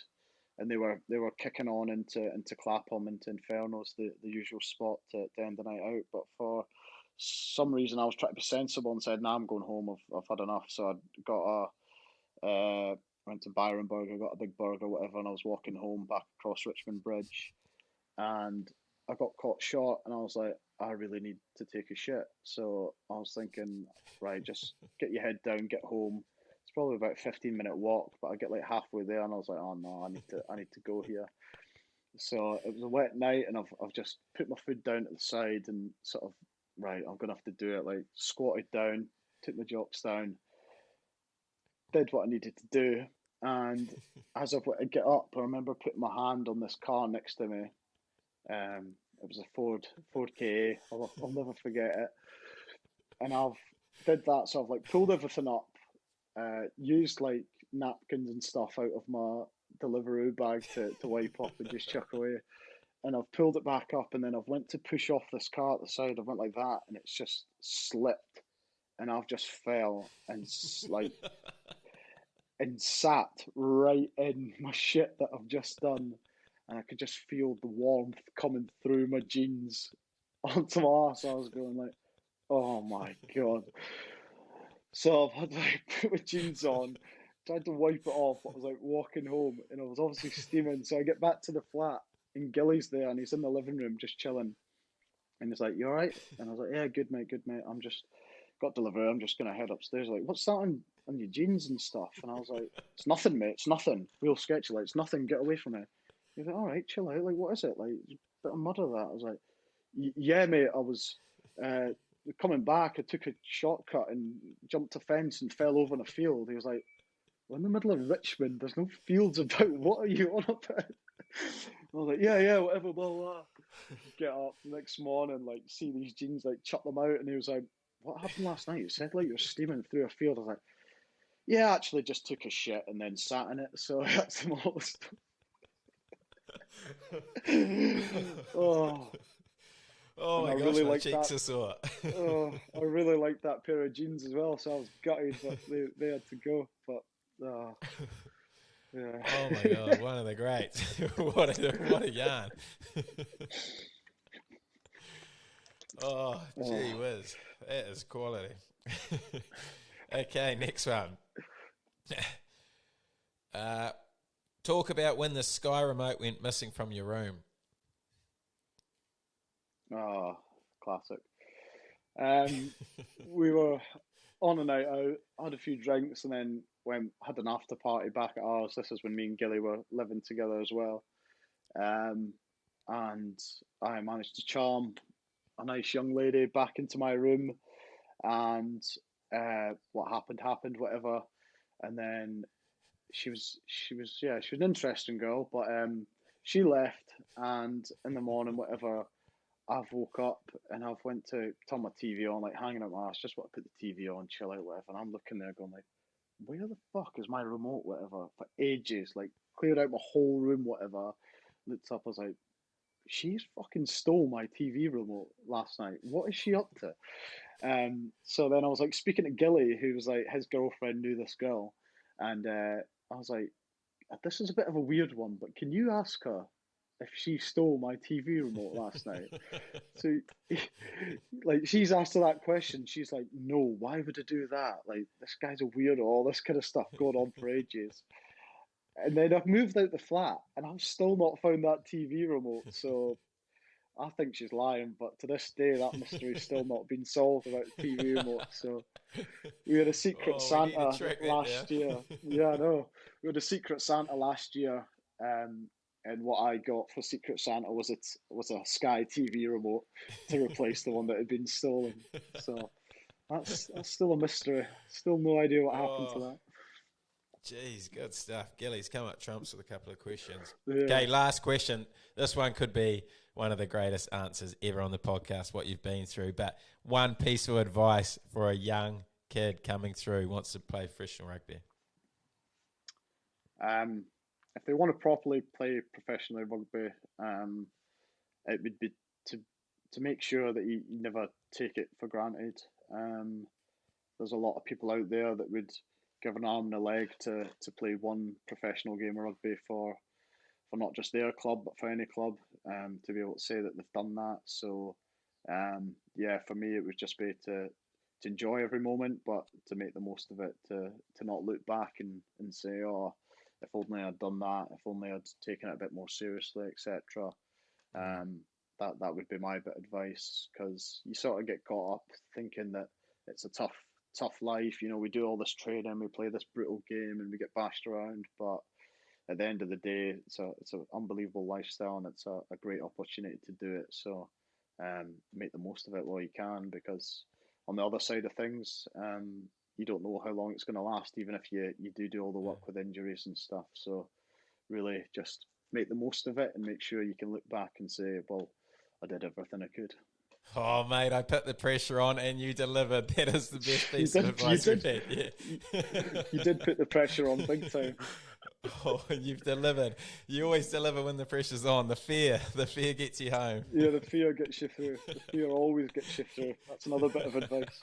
and they were kicking on into Clapham, into Inferno's, the usual spot to end the night out. But for some reason, I was trying to be sensible and said, "Nah, I'm going home. I've had enough." So I got went to Byron Burger, got a big burger, whatever, and I was walking home back across Richmond Bridge, and I got caught short, and I was like, I really need to take a shit. So I was thinking, right, just get your head down, get home. It's probably about a 15-minute walk, but I get like halfway there, and I was like, oh no, I need to go here. So it was a wet night, and I've just put my food down at the side and sort of, right, I'm gonna have to do it. Like squatted down, took my jocks down, did what I needed to do, and as I went to get up, I remember putting my hand on this car next to me. It was a Ford KA. I'll never forget it. And I've did that, so I've like pulled everything up, used like napkins and stuff out of my Deliveroo bag to wipe up and just chuck away. And I've pulled it back up, and then I've went to push off this car at the side. I went like that, and it's just slipped, and I've just fell and like and sat right in my shit that I've just done, and I could just feel the warmth coming through my jeans onto my ass. I was going like, "Oh my god!" So I've had to like put my jeans on, tried to wipe it off. I was like walking home, and I was obviously steaming. So I get back to the flat, and Gilly's there, and he's in the living room just chilling. And he's like, "You all right?" And I was like, "Yeah, good mate, good mate. I'm just got delivery. I'm just gonna head upstairs." Like, what's that your jeans and stuff. And I was like, it's nothing, mate. It's nothing. Real sketchy. Like, it's nothing. Get away from me. He was like, all right, chill out. Like, what is it? Like, a bit of mud of that. I was like, yeah, mate. I was coming back. I took a shortcut and jumped a fence and fell over in a field. He was like, we're in the middle of Richmond. There's no fields about. What are you on about? I was like, yeah, whatever, blah, blah. Get up the next morning, like, see these jeans, like, chuck them out. And he was like, what happened last night? You said, like, you were steaming through a field. I was like, yeah, I actually just took a shit and then sat in it. So that's the most. Oh, Oh my I gosh, really my like cheeks that. are sore. Oh, I really liked that pair of jeans as well. So I was gutted, but they had to go. But, yeah. Oh my God, one of the greats. What a yarn. Oh, gee whiz. That is quality. Okay, next one. Talk about when the Sky remote went missing from your room. Oh, classic. We were on a night out, had a few drinks, and then had an after party back at ours. This is when me and Gilly were living together as well. And I managed to charm a nice young lady back into my room, and what happened, whatever. And then she was an interesting girl, but she left, and in the morning, whatever, I've woke up and I've went to turn my TV on, like hanging out my ass, just want to put the TV on, chill out, whatever. And I'm looking there going like, where the fuck is my remote, whatever, for ages, like cleared out my whole room, whatever. Looked up, I was like, she's fucking stole my TV remote last night. What is she up to? So then I was like speaking to Gilly, who was like, his girlfriend knew this girl. And I was like, this is a bit of a weird one, but can you ask her if she stole my TV remote last night? So, like, she's asked her that question. She's like, no, why would I do that? Like, this guy's a weirdo, all this kind of stuff going on for ages. And then I've moved out the flat and I've still not found that TV remote. So I think she's lying, but to this day, that mystery's still not been solved about the TV remote. So we had a Secret Santa last year. Yeah, I know. We had a Secret Santa last year, and what I got for Secret Santa was a Sky TV remote to replace the one that had been stolen. So that's still a mystery. Still no idea what happened to that. Jeez, good stuff. Gilly's come up trumps with a couple of questions. Yeah. Okay, last question. This one could be one of the greatest answers ever on the podcast, what you've been through. But one piece of advice for a young kid coming through who wants to play professional rugby. If they want to properly play professional rugby, it would be to make sure that you never take it for granted. There's a lot of people out there that would give an arm and a leg to play one professional game of rugby for not just their club but for any club, to be able to say that they've done that. So for me it would just be to enjoy every moment, but to make the most of it, to not look back and say, oh, if only I'd done that, if only I'd taken it a bit more seriously, etc. That would be my bit of advice, because you sort of get caught up thinking that it's a tough life. You know, we do all this training, we play this brutal game, and we get bashed around. But at the end of the day, it's an unbelievable lifestyle, and it's a great opportunity to do it. So make the most of it while you can, because on the other side of things, you don't know how long it's going to last, even if you do all the work with injuries and stuff. So really just make the most of it and make sure you can look back and say, well, I did everything I could. Oh, mate, I put the pressure on and you delivered. That is the best piece of advice we've had. Yeah. You did put the pressure on big time. Oh, you've delivered. You always deliver when the pressure's on. The fear gets you home. Yeah, the fear gets you through. The fear always gets you through. That's another bit of advice.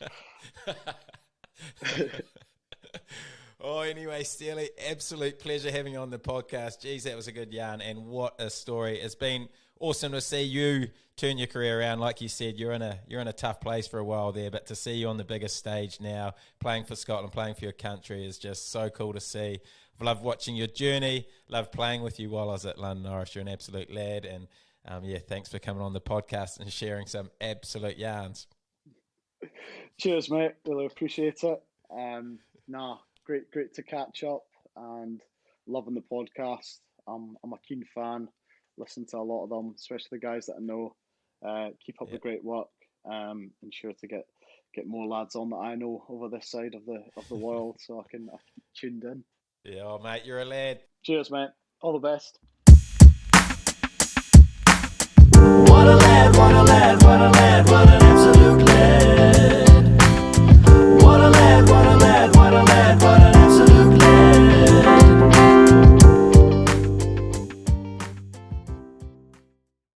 Oh, anyway, Steely, absolute pleasure having you on the podcast. Geez, that was a good yarn, and what a story. It's been awesome to see you turn your career around. Like you said, you're in a tough place for a while there, but to see you on the biggest stage now, playing for Scotland, playing for your country, is just so cool to see. I've loved watching your journey, loved playing with you while I was at London Irish. You're an absolute lad, and thanks for coming on the podcast and sharing some absolute yarns. Cheers, mate. Really appreciate it. great to catch up and loving the podcast. I'm a keen fan. Listen to a lot of them, especially the guys that I know. Keep up the Yep. great work. And sure to get more lads on that I know over this side of the world, so I can keep tuned in. Yeah, oh, mate, you're a lad. Cheers, mate. All the best.